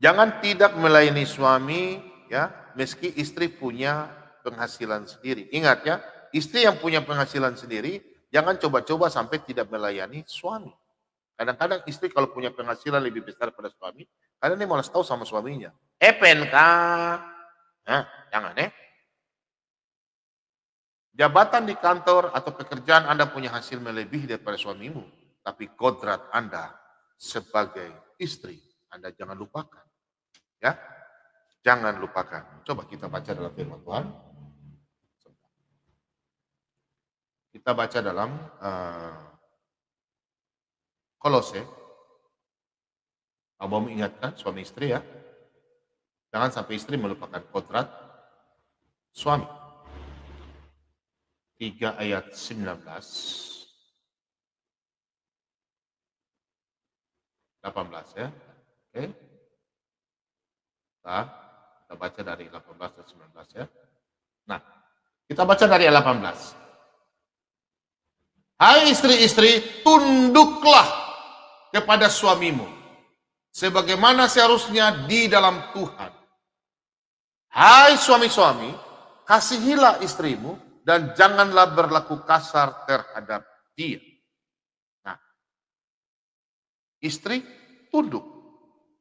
Jangan tidak melayani suami ya, meski istri punya penghasilan sendiri. Ingat ya, istri yang punya penghasilan sendiri jangan coba-coba sampai tidak melayani suami. Kadang-kadang istri kalau punya penghasilan lebih besar pada suami, kadang dia malas tahu sama suaminya. PNK. Jangan Jabatan di kantor atau pekerjaan Anda punya hasil melebihi daripada suamimu, tapi kodrat Anda sebagai istri Anda jangan lupakan. Ya, jangan lupakan. Coba kita baca dalam firman Tuhan. Kita baca dalam Kolose. Mau mengingatkan suami istri ya. Jangan sampai istri melupakan kodrat suami. 3 ayat 19, 18 ya. Oke. Nah, kita baca dari 18 dan 19 ya. Nah, kita baca dari 18. Hai istri-istri, tunduklah kepada suamimu, sebagaimana seharusnya di dalam Tuhan. Hai suami-suami, kasihilah istrimu, dan janganlah berlaku kasar terhadap dia. Nah, istri tunduk.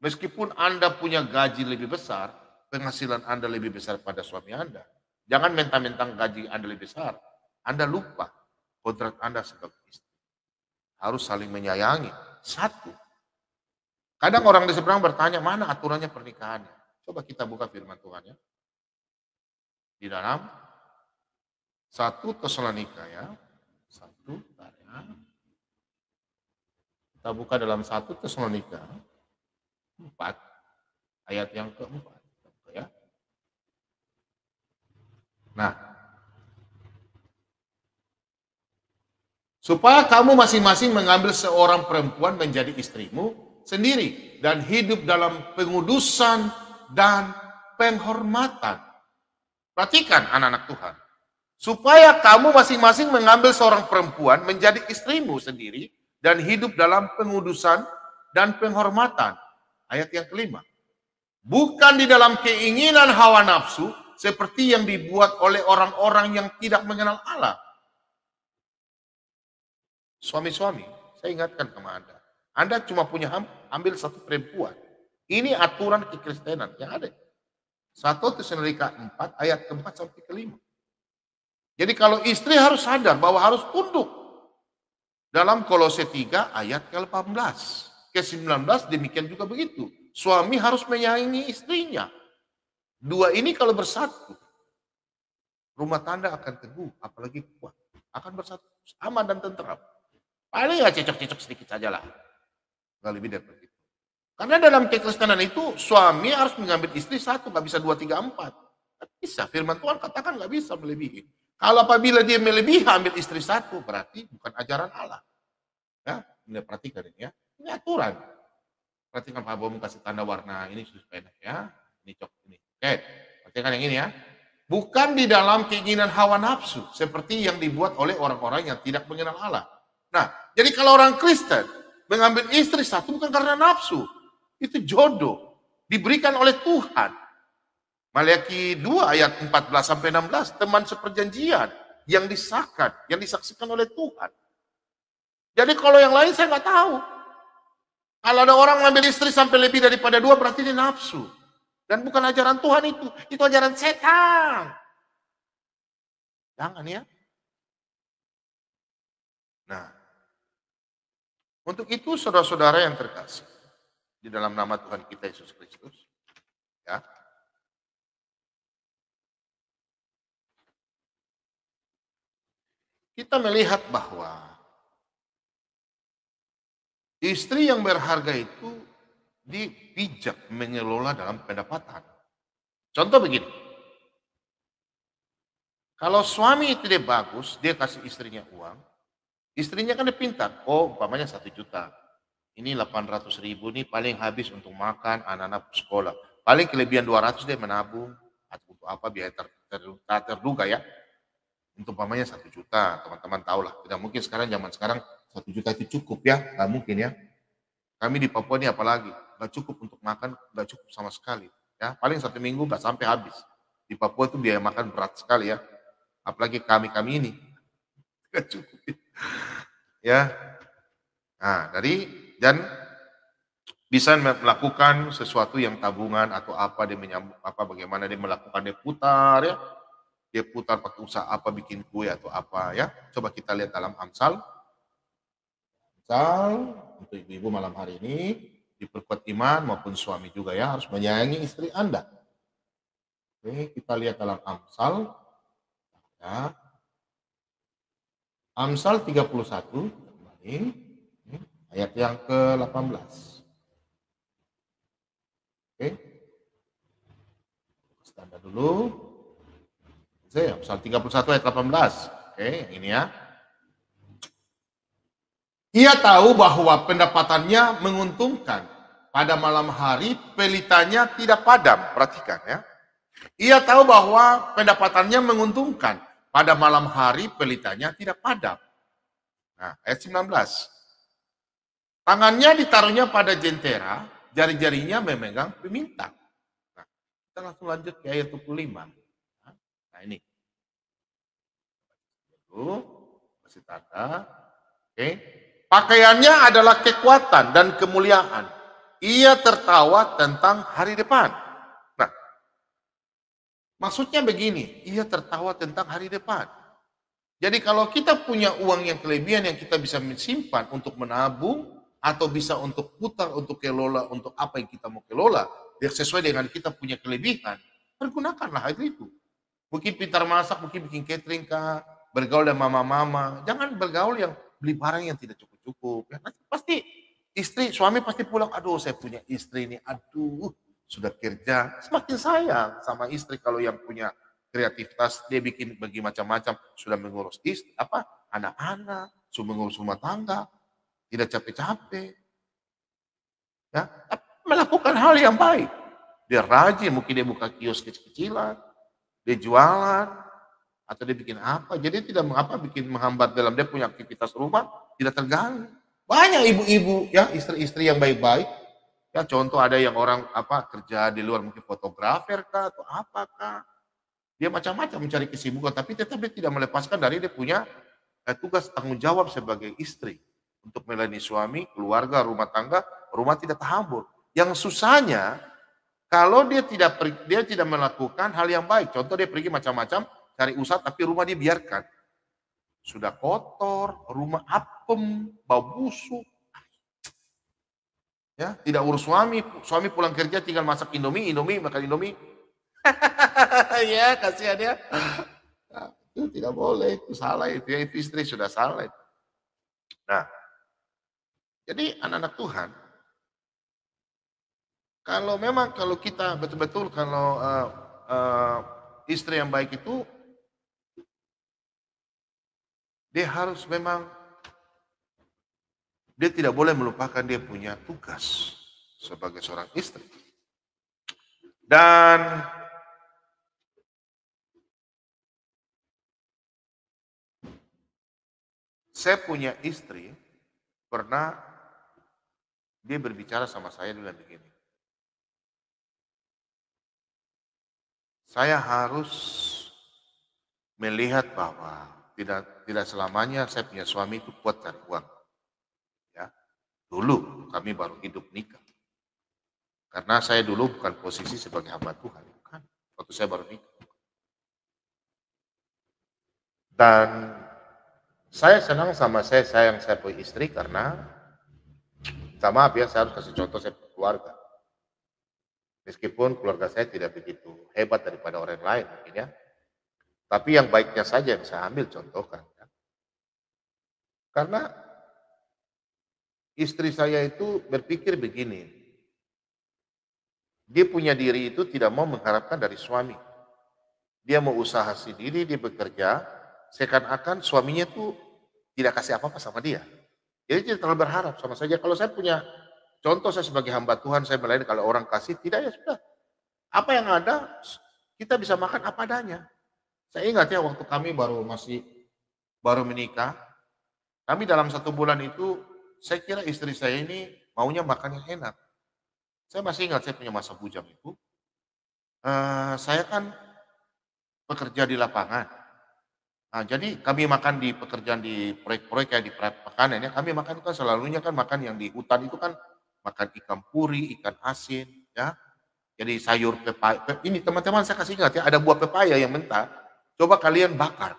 Meskipun Anda punya gaji lebih besar, penghasilan Anda lebih besar pada suami Anda. Jangan mentang-mentang gaji Anda lebih besar. Anda lupa kodrat Anda sebagai istri. Harus saling menyayangi. Satu. Kadang orang di seberang bertanya, mana aturannya pernikahannya? Coba kita buka firman Tuhan ya. Di dalam 1 Tesalonika ya. 1, ya. Kita buka dalam 1 Tesalonika 4, ayat yang keempat. Ya. Nah, supaya kamu masing-masing mengambil seorang perempuan menjadi istrimu sendiri dan hidup dalam pengudusan dan penghormatan. Perhatikan anak-anak Tuhan. Supaya kamu masing-masing mengambil seorang perempuan menjadi istrimu sendiri dan hidup dalam pengudusan dan penghormatan. Ayat yang kelima. Bukan di dalam keinginan hawa nafsu seperti yang dibuat oleh orang-orang yang tidak mengenal Allah. Suami-suami, saya ingatkan sama Anda. Anda cuma punya ambil satu perempuan. Ini aturan kekristenan yang ada. 1 Tesalonika 4 ayat ke-4 sampai ke-5. Jadi kalau istri harus sadar bahwa harus tunduk. Dalam Kolose 3 ayat ke-18. Ke-19 demikian juga begitu. Suami harus menyayangi istrinya. Dua ini kalau bersatu, rumah tangga akan teguh, apalagi kuat. Akan bersatu, aman dan tentram. Paling ya cecok-cecok sedikit saja lah. Nggak lebih dari itu. Karena dalam kekristenan itu, suami harus mengambil istri satu, nggak bisa 2, 3, 4. Nggak bisa, firman Tuhan katakan nggak bisa melebihi. Kalau apabila dia melebihi ambil istri satu, berarti bukan ajaran Allah. Ya, ini perhatikan ini ya. Ini aturan. Perhatikan Pak Bomu kasih tanda warna ini supaya enak ya. Ini cok ini. Oke, perhatikan yang ini ya. Bukan di dalam keinginan hawa nafsu seperti yang dibuat oleh orang-orang yang tidak mengenal Allah. Nah, jadi kalau orang Kristen mengambil istri satu bukan karena nafsu. Itu jodoh. Diberikan oleh Tuhan. Maliaki 2 ayat 14 sampai 16. Teman seperjanjian yang disahkan, yang disaksikan oleh Tuhan. Jadi kalau yang lain saya nggak tahu. Kalau ada orang ngambil istri sampai lebih daripada 2 berarti dia nafsu. Dan bukan ajaran Tuhan itu ajaran setan. Jangan ya. Nah, untuk itu saudara-saudara yang terkasih di dalam nama Tuhan kita Yesus Kristus, ya. Kita melihat bahwa istri yang berharga itu bijak mengelola dalam pendapatan. Contoh begini, kalau suami itu dia bagus, dia kasih istrinya uang, istrinya kan dia pintar, oh umpamanya 1 juta, ini 800.000 nih paling habis untuk makan anak-anak sekolah, paling kelebihan 200 dia menabung, atau untuk apa biaya terduga ya, untuk umpamanya 1 juta, teman-teman tahu lah, tidak mungkin zaman sekarang 1 juta itu cukup ya, nggak mungkin ya. Kami di Papua ini apalagi, nggak cukup untuk makan, nggak cukup sama sekali. Ya, paling 1 minggu nggak sampai habis. Di Papua itu biaya makan berat sekali ya. Apalagi kami ini, nggak cukup. Ya, nah dan bisa melakukan sesuatu yang tabungan atau apa dia menyambung apa bagaimana dia melakukan dia putar ya. Dia putar pakai usaha apa bikin kue atau apa ya. Coba kita lihat dalam Amsal. Untuk ibu-ibu malam hari ini diperkuat iman maupun suami juga ya harus menyayangi istri Anda. Oke, kita lihat dalam Amsal ya. Amsal 31 kembali ayat yang ke-18. Oke. Standar dulu. Pasal 31 ayat 18. Oke, yang ini ya. Ia tahu bahwa pendapatannya menguntungkan. Pada malam hari pelitanya tidak padam. Perhatikan ya. Ia tahu bahwa pendapatannya menguntungkan. Pada malam hari pelitanya tidak padam. Nah, ayat 19. Tangannya ditaruhnya pada jentera, jari-jarinya memegang pemintang. Nah, kita langsung lanjut ke ayat 25. Nah, ini. Dulu, masih tanda. Oke. Pakaiannya adalah kekuatan dan kemuliaan. Ia tertawa tentang hari depan. Nah, maksudnya begini, ia tertawa tentang hari depan. Jadi kalau kita punya uang yang kelebihan yang kita bisa simpan untuk menabung, atau bisa untuk putar, untuk kelola, untuk apa yang kita mau kelola, sesuai dengan kita punya kelebihan, pergunakanlah hal itu. Mungkin pintar masak, mungkin bikin catering kah, bergaul dengan mama-mama. Jangan bergaul yang beli barang yang tidak cukup-cukup. Ya, nanti pasti istri, suami pasti pulang, aduh saya punya istri ini, aduh sudah kerja. Semakin sayang sama istri kalau yang punya kreativitas, dia bikin bagi macam-macam, sudah mengurus istri, anak-anak, sudah mengurus rumah tangga, tidak capek-capek. Ya, melakukan hal yang baik. Dia rajin, mungkin dia buka kios kecil-kecilan, dia jualan, atau dia bikin apa, jadi tidak mengapa bikin menghambat dalam dia punya aktivitas rumah, tidak terganggu. Banyak ibu-ibu ya, istri-istri yang baik-baik, ya contoh ada yang orang kerja di luar, mungkin fotografer kah atau apakah, dia macam-macam mencari kesibukan, tapi tetap dia tidak melepaskan dari dia punya tugas tanggung jawab sebagai istri untuk melayani suami, keluarga, rumah tangga, rumah tidak terhambur. Yang susahnya kalau dia tidak melakukan hal yang baik, contoh dia pergi macam-macam cari usaha, tapi rumah dia biarkan. Sudah kotor, rumah apem, bau busuk. Ya, tidak urus suami pulang kerja tinggal masak Indomie, makan Indomie. Ya, kasihan ya. Nah, itu tidak boleh, itu salah itu ya, itu istri sudah salah itu. Nah, jadi anak-anak Tuhan, kalau kita betul-betul istri yang baik itu, dia harus memang, dia tidak boleh melupakan dia punya tugas sebagai seorang istri. Dan saya punya istri, pernah dia berbicara sama saya dengan begini. Saya harus melihat bahwa tidak selamanya saya punya suami itu kuat cari uang. Ya, dulu kami baru hidup nikah. Karena saya dulu bukan posisi sebagai hamba Tuhan, bukan. Waktu saya baru nikah. Dan saya senang sama saya sayang saya punya istri karena sama ya, saya harus kasih contoh saya punya keluarga. Meskipun keluarga saya tidak begitu hebat daripada orang lain mungkin ya. Tapi yang baiknya saja yang saya ambil contohkan. Ya. Karena istri saya itu berpikir begini, dia punya diri itu tidak mau mengharapkan dari suami. Dia mau usaha sendiri, dia bekerja, seakan-akan suaminya tuh tidak kasih apa-apa sama dia. Jadi tidak terlalu berharap sama saja. Kalau saya punya contoh, saya sebagai hamba Tuhan, saya melayani kalau orang kasih, tidak ya sudah. Apa yang ada, kita bisa makan apa adanya. Saya ingat ya waktu kami baru menikah, kami dalam 1 bulan itu, saya kira istri saya ini maunya makan yang enak. Saya masih ingat saya punya masa bujang itu, saya kan bekerja di lapangan. Nah, jadi kami makan di pekerjaan di proyek-proyek kayak di pertanian ya, kami makan itu kan selalunya kan makan yang di hutan itu kan makan ikan puri, ikan asin, ya. Jadi sayur pepaya. Ini teman-teman saya kasih ingat ya, ada buah pepaya yang mentah. Coba kalian bakar.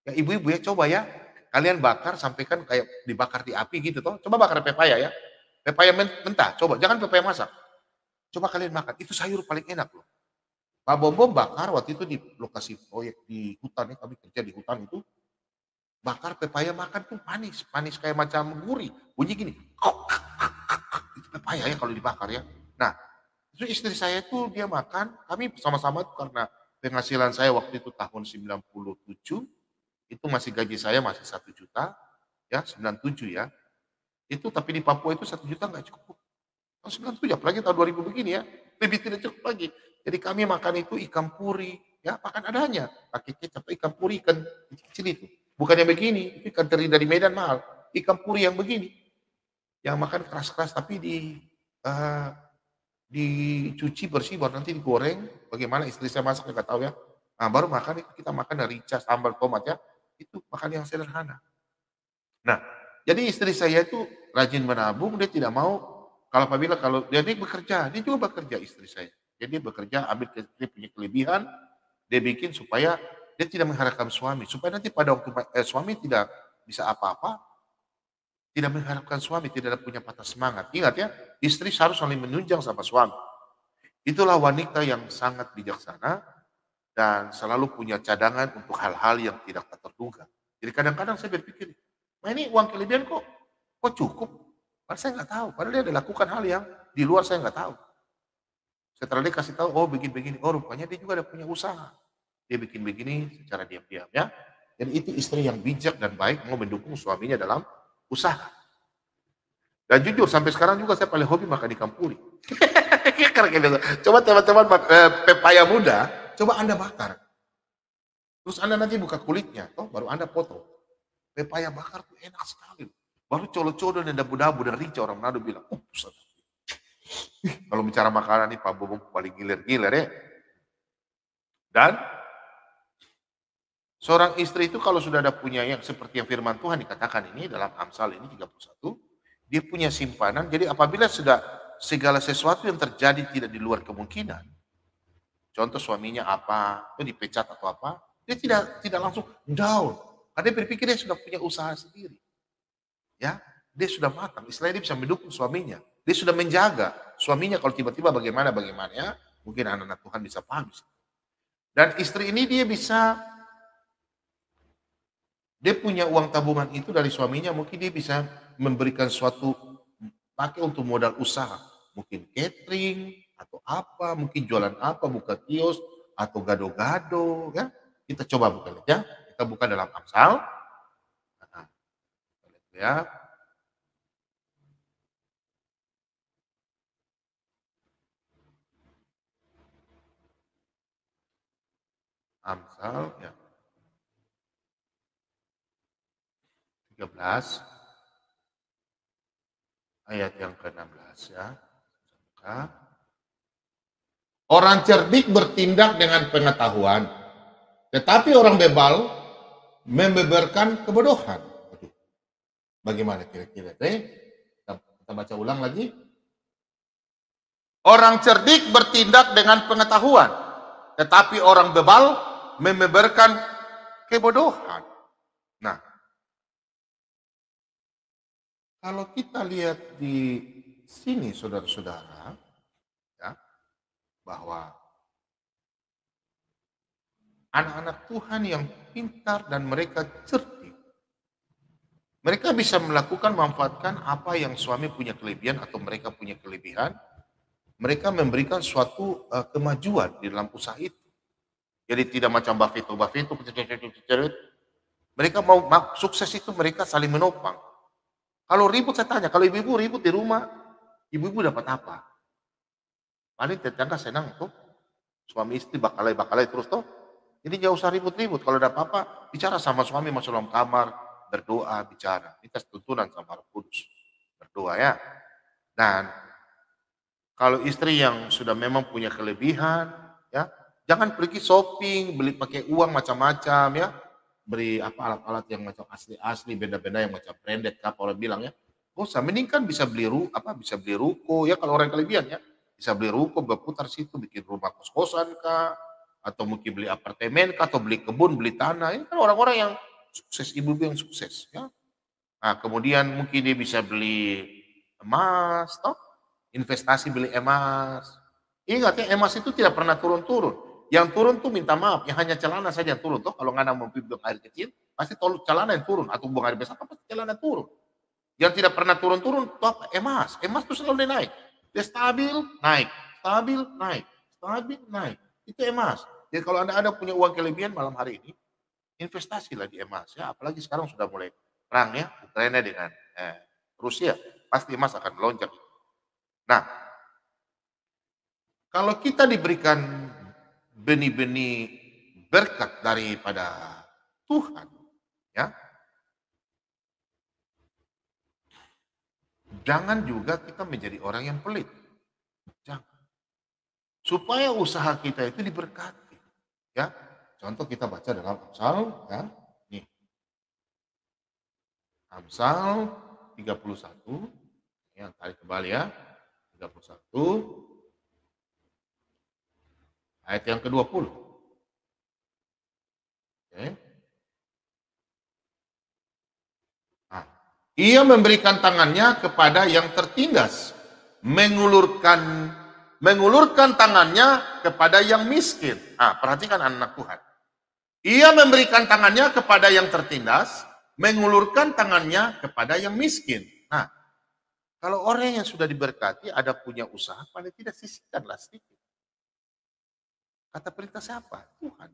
Ya ibu-ibu ya coba ya, kalian bakar sampai kan kayak dibakar di api gitu toh. Coba bakar pepaya ya. Pepaya mentah, coba jangan pepaya masak. Coba kalian makan, itu sayur paling enak loh. Pak Bom bakar waktu itu di lokasi proyek di hutan ya, kami kerja di hutan itu, bakar pepaya makan tuh manis, manis kayak macam gurih, bunyi gini, itu pepaya ya kalau dibakar ya. Nah, itu istri saya itu dia makan, kami sama-sama itu karena penghasilan saya waktu itu tahun 97, itu masih gaji saya masih 1 juta, ya 97 ya. Itu tapi di Papua itu 1 juta nggak cukup. Tahun 97, apalagi tahun 2000 begini ya, lebih tidak cukup lagi. Jadi kami makan itu ikan puri, ya makan adanya, pakai kecap, ikan puri, ikan kecil itu. Bukan yang begini, itu ikan teri dari Medan mahal. Ikan puri yang begini, yang makan keras-keras tapi eh, dicuci bersih baru nanti digoreng. Bagaimana istri saya masak nggak tahu ya. Nah baru makan itu kita makan dari rica, sambal tomat ya. Itu makan yang sederhana. Nah, jadi istri saya itu rajin menabung, dia tidak mau kalau apabila kalau dia bekerja, dia juga bekerja istri saya. Jadi dia bekerja, ambil dia punya kelebihan, dia bikin supaya dia tidak mengharapkan suami, supaya nanti pada waktu suami tidak bisa apa-apa, tidak mengharapkan suami, tidak ada punya patah semangat. Ingat ya, istri harus saling menunjang sama suami. Itulah wanita yang sangat bijaksana dan selalu punya cadangan untuk hal-hal yang tidak terduga. Jadi kadang-kadang saya berpikir, nah ini uang kelebihan kok cukup? Padahal saya nggak tahu. Padahal dia ada lakukan hal yang di luar saya nggak tahu. Setelah dia kasih tahu, oh begini-begini, oh rupanya dia juga ada punya usaha. Dia bikin begini secara diam-diam ya. Dan itu istri yang bijak dan baik mau mendukung suaminya dalam usaha. Dan jujur sampai sekarang juga saya paling hobi makan ikan puri. Coba teman-teman pepaya muda, coba Anda bakar. Terus Anda nanti buka kulitnya, toh baru Anda potong. Pepaya bakar tuh enak sekali. Baru colo-colo dan dabu-dabu dan rica orang Manado bilang, kalau bicara makanan nih Pak Bobong paling gilir-gilir ya. Dan seorang istri itu kalau sudah ada punya yang seperti yang firman Tuhan dikatakan ini dalam Amsal ini 31, dia punya simpanan. Jadi apabila sudah segala sesuatu yang terjadi tidak di luar kemungkinan, contoh suaminya apa, itu dipecat atau apa, dia tidak langsung down. Karena dia berpikir dia sudah punya usaha sendiri. Ya, dia sudah matang. Istilahnya dia bisa mendukung suaminya. Dia sudah menjaga suaminya kalau tiba-tiba bagaimana ya. Mungkin anak-anak Tuhan bisa paham. Dan istri ini dia punya uang tabungan itu dari suaminya, mungkin dia bisa memberikan suatu pakai untuk modal usaha. Mungkin catering atau apa, mungkin jualan apa, buka kios atau gado-gado ya. Kita coba buka ya. Kita buka dalam Amsal. Ya. Amsal ya. 13 ayat yang ke-16 ya. Orang cerdik bertindak dengan pengetahuan, tetapi orang bebal membeberkan kebodohan. Bagaimana kira-kira? Kita baca ulang lagi. Orang cerdik bertindak dengan pengetahuan, tetapi orang bebal membeberkan kebodohan. Nah, kalau kita lihat di sini saudara-saudara, ya, bahwa anak-anak Tuhan yang pintar dan mereka cerdik, mereka bisa melakukan, manfaatkan apa yang suami punya kelebihan atau mereka punya kelebihan. Mereka memberikan suatu kemajuan di dalam usaha itu. Jadi tidak macam Buffetto, mereka mau sukses itu mereka saling menopang. Kalau ribut saya tanya, kalau ibu-ibu ribut di rumah, ibu-ibu dapat apa? Paling tetangga senang tuh, suami istri bakalai terus tuh. Jadi nggak usah ribut-ribut. Kalau ada apa-apa, bicara sama suami masuk dalam kamar, berdoa, bicara. Minta tuntunan sama Roh Kudus. Berdoa ya. Dan kalau istri yang sudah memang punya kelebihan, ya, jangan pergi shopping, beli pakai uang macam-macam ya. Beli apa alat-alat yang macam asli-asli, benda-benda yang macam branded, apa orang bilang ya. Oh, mending kan bisa beli ruko ya kalau orang kelebihan ya. Bisa beli ruko, berputar situ, bikin rumah kos-kosan kah, atau mungkin beli apartemen kah, atau beli kebun, beli tanah. Ini kan orang-orang yang sukses, ibu-ibu yang sukses ya. Nah, kemudian mungkin dia bisa beli emas, toh? Investasi beli emas. Ingat ya, emas itu tidak pernah turun-turun. Yang turun tuh minta maaf, yang hanya celana saja yang turun. Toh kalau nggak mau buang air kecil, pasti celana yang turun. Atau buang air besar, pasti celana turun. Yang tidak pernah turun-turun, itu apa? Emas. Emas itu selalu naik. Dia stabil, naik. Stabil, naik. Stabil, naik. Itu emas. Jadi kalau Anda punya uang kelebihan malam hari ini, investasilah di emas ya, apalagi sekarang sudah mulai perang ya, Ukraina dengan Rusia, pasti emas akan melonjak. Nah, kalau kita diberikan benih-benih berkat daripada Tuhan, ya, jangan juga kita menjadi orang yang pelit. Jangan. Supaya usaha kita itu diberkati. Ya, contoh kita baca dalam Amsal, ya, nih, Amsal 31, ya, tarik kembali ya, 31, ayat yang ke-20. Oke. Nah, ia memberikan tangannya kepada yang tertindas, mengulurkan tangannya kepada yang miskin. Nah, perhatikan anak Tuhan. Ia memberikan tangannya kepada yang tertindas, mengulurkan tangannya kepada yang miskin. Nah, kalau orang yang sudah diberkati ada punya usaha, paling tidak sisihkanlah sedikit. Kata perintah siapa? Tuhan.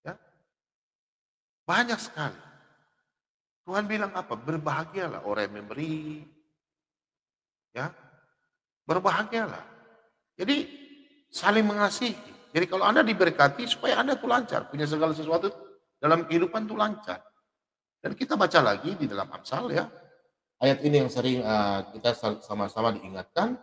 Ya. Banyak sekali. Tuhan bilang apa? Berbahagialah orang yang memberi. Ya. Berbahagialah. Jadi saling mengasihi. Jadi kalau Anda diberkati supaya Anda tuh lancar, punya segala sesuatu dalam kehidupan tuh lancar. Dan kita baca lagi di dalam Amsal ya. Ayat ini yang sering kita sama-sama diingatkan.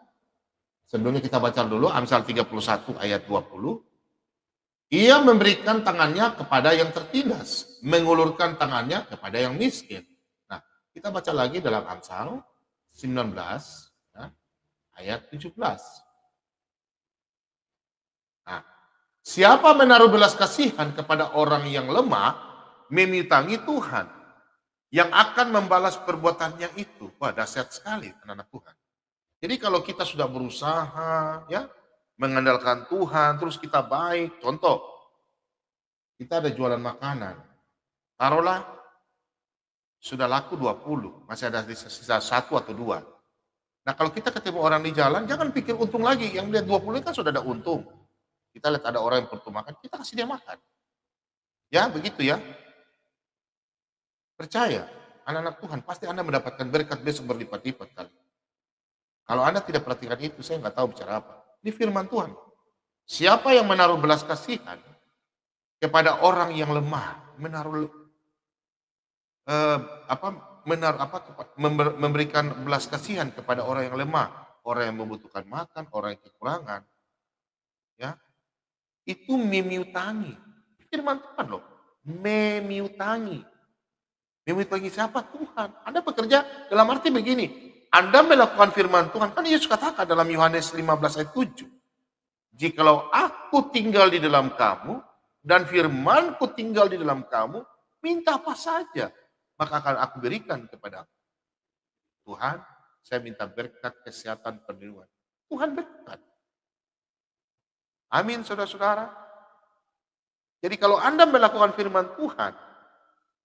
Sebelumnya kita baca dulu Amsal 31 ayat 20. Ia memberikan tangannya kepada yang tertindas, mengulurkan tangannya kepada yang miskin. Nah, kita baca lagi dalam Amsal 19 ya, ayat 17. Nah, siapa menaruh belas kasihan kepada orang yang lemah, memiutangi Tuhan yang akan membalas perbuatannya itu. Wah, dahsyat sekali anak-anak Tuhan. Jadi kalau kita sudah berusaha ya mengandalkan Tuhan, terus kita baik, contoh kita ada jualan makanan. Taruhlah sudah laku 20, masih ada sisa 1 atau 2. Nah, kalau kita ketemu orang di jalan, jangan pikir untung lagi. Yang lihat 20 kan sudah ada untung. Kita lihat ada orang yang perlu makan, kita kasih dia makan. Ya, begitu ya. Percaya, anak-anak Tuhan, pasti Anda mendapatkan berkat besok berlipat-lipat kali. Kalau Anda tidak perhatikan itu, saya nggak tahu bicara apa. Ini firman Tuhan. Siapa yang menaruh belas kasihan kepada orang yang lemah, memberikan belas kasihan kepada orang yang lemah, orang yang membutuhkan makan, orang yang kekurangan, ya, itu memiutangi. Firman Tuhan loh, memiutangi. Memiutangi siapa? Tuhan. Anda bekerja dalam arti begini, Anda melakukan firman Tuhan, kan Yesus katakan dalam Yohanes 15 ayat 7, jikalau aku tinggal di dalam kamu, dan firmanku tinggal di dalam kamu, minta apa saja, maka akan aku berikan kepada Tuhan. Saya minta berkat kesehatan perlindungan. Tuhan berkat. Amin, saudara-saudara. Jadi kalau Anda melakukan firman Tuhan,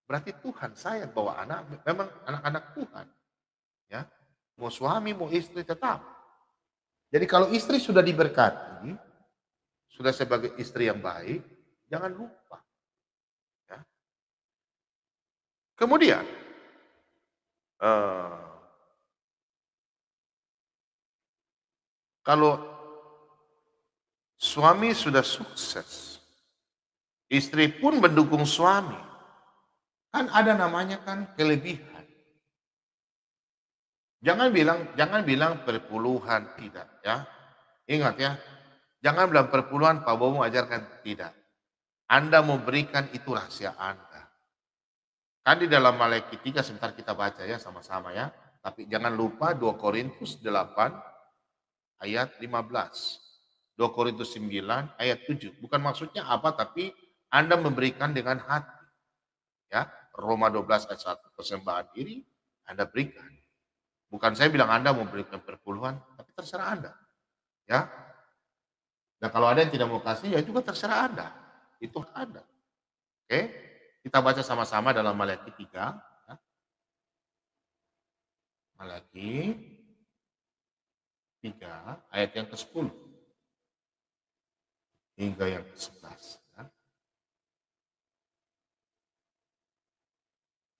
berarti Tuhan sayang bahwa anak, memang anak-anak Tuhan. Ya, mau suami, mau istri tetap. Jadi kalau istri sudah diberkati, sudah sebagai istri yang baik, jangan lupa. Ya. Kemudian, kalau suami sudah sukses, istri pun mendukung suami, kan ada namanya kan kelebihan. Jangan bilang perpuluhan, tidak ya. Ingat ya, jangan bilang perpuluhan Pak Bobo ajarkan, tidak. Anda mau berikan itu rahasia Anda. Kan di dalam Maleakhi 3 sebentar kita baca ya sama-sama ya. Tapi jangan lupa 2 Korintus 8 ayat 15. 2 Korintus 9 ayat 7. Bukan maksudnya apa, tapi Anda memberikan dengan hati. Ya, Roma 12 ayat 1, persembahan diri Anda berikan. Bukan saya bilang Anda memberikan perpuluhan, tapi terserah Anda. Ya. Dan kalau ada yang tidak mau kasih, ya juga terserah Anda. Itu Anda. Oke, kita baca sama-sama dalam Maleakhi 3. Ya. Maleakhi 3 ayat yang ke-10 hingga yang ke-11.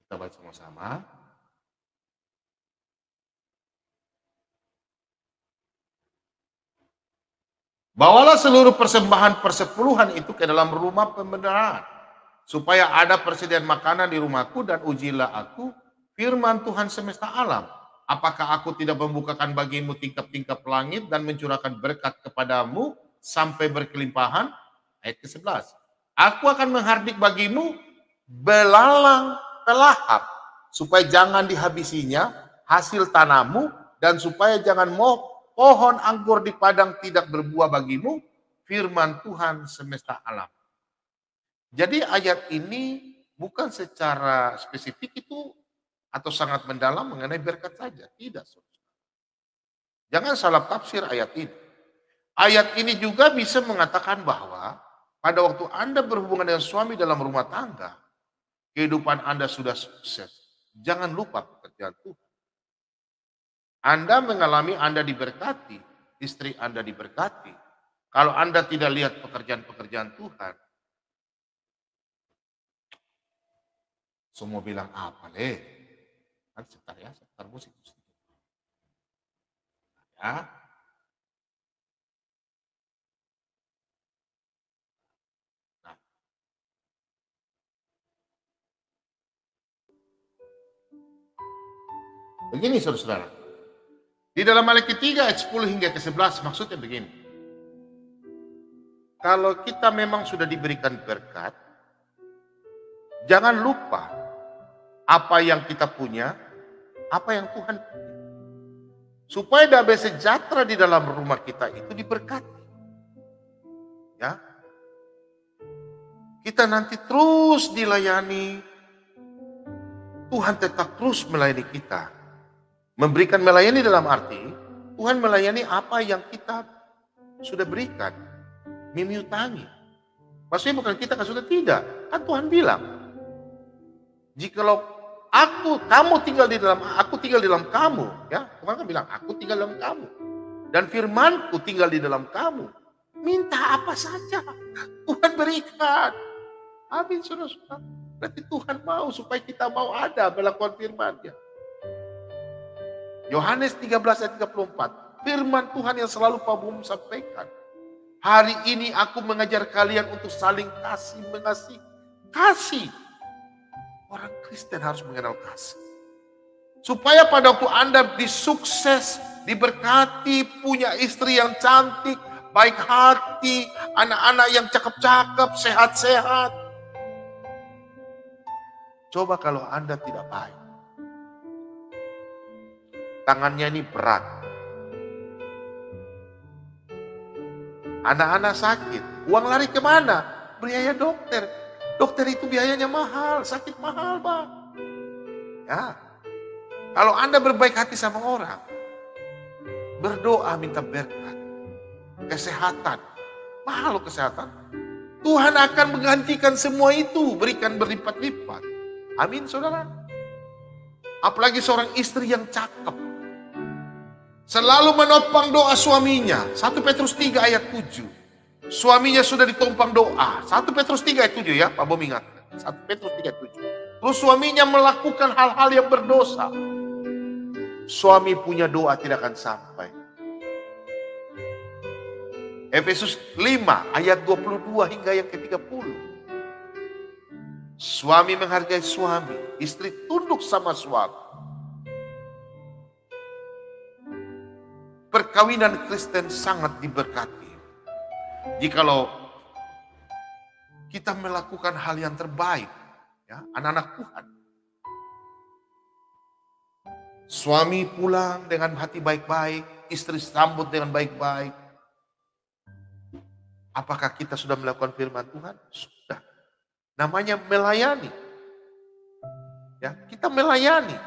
Kita baca sama-sama. Bawalah seluruh persembahan persepuluhan itu ke dalam rumah pembenaran, supaya ada persediaan makanan di rumahku, dan ujilah aku firman Tuhan semesta alam. Apakah aku tidak membukakan bagimu tingkap-tingkap langit dan mencurahkan berkat kepadamu sampai berkelimpahan? Ayat ke-11. Aku akan menghardik bagimu belalang pelahap, supaya jangan dihabisinya hasil tanahmu, dan supaya jangan pohon anggur di padang tidak berbuah bagimu, firman Tuhan semesta alam. Jadi ayat ini bukan secara spesifik itu atau sangat mendalam mengenai berkat saja. Tidak. Jangan salah tafsir ayat ini. Ayat ini juga bisa mengatakan bahwa pada waktu Anda berhubungan dengan suami dalam rumah tangga, kehidupan Anda sudah sukses. Jangan lupa pekerjaan Tuhan. Anda mengalami Anda diberkati, istri Anda diberkati. Kalau Anda tidak lihat pekerjaan-pekerjaan Tuhan, semua bilang apa leh? Kan sebentar musik. Ya. Nah. Begini saudara-saudara. Di dalam Malaki 3 ayat 10 hingga ke-11 maksudnya begini. Kalau kita memang sudah diberikan berkat, jangan lupa apa yang kita punya, apa yang Tuhan punya. Supaya damai sejahtera di dalam rumah kita itu diberkati. Ya. Kita nanti terus dilayani. Tuhan tetap terus melayani kita. Memberikan melayani dalam arti, Tuhan melayani apa yang kita sudah berikan. Mimiutangi. Maksudnya bukan kita sudah tidak. Kan Tuhan bilang, jikalau kamu tinggal di dalam, aku tinggal di dalam kamu. Ya, Tuhan kan bilang, aku tinggal dalam kamu. Dan firmanku tinggal di dalam kamu. Minta apa saja, Tuhan berikan. Amin, saudara-saudara. Berarti Tuhan mau supaya kita mau ada melakukan firman-Nya. Yohanes 13 ayat 34. Firman Tuhan yang selalu Pak Bum sampaikan. Hari ini aku mengajar kalian untuk saling kasih mengasihi. Kasih. Orang Kristen harus mengenal kasih. Supaya pada waktu Anda disukses, diberkati, punya istri yang cantik, baik hati, anak-anak yang cakep-cakep, sehat-sehat. Coba kalau Anda tidak baik. Tangannya ini berat. Anak-anak sakit. Uang lari kemana? Biaya dokter. Dokter itu biayanya mahal. Sakit mahal, Pak. Ya. Kalau Anda berbaik hati sama orang, berdoa minta berkat. Kesehatan. Mahal loh kesehatan. Tuhan akan menggantikan semua itu. Berikan berlipat-lipat. Amin, saudara. Apalagi seorang istri yang cakep. Selalu menopang doa suaminya. 1 Petrus 3 ayat 7. Suaminya sudah ditompang doa. 1 Petrus 3 ayat 7 ya, Pak Bom ingat. 1 Petrus 3 ayat 7. Terus suaminya melakukan hal-hal yang berdosa. Suami punya doa tidak akan sampai. Efesus 5 ayat 22 hingga yang ke-30. Suami menghargai suami. Istri tunduk sama suami. Perkawinan Kristen sangat diberkati. Jikalau kita melakukan hal yang terbaik, ya, anak-anak Tuhan. Suami pulang dengan hati baik-baik, istri sambut dengan baik-baik. Apakah kita sudah melakukan firman Tuhan? Sudah. Namanya melayani. Ya, kita melayani.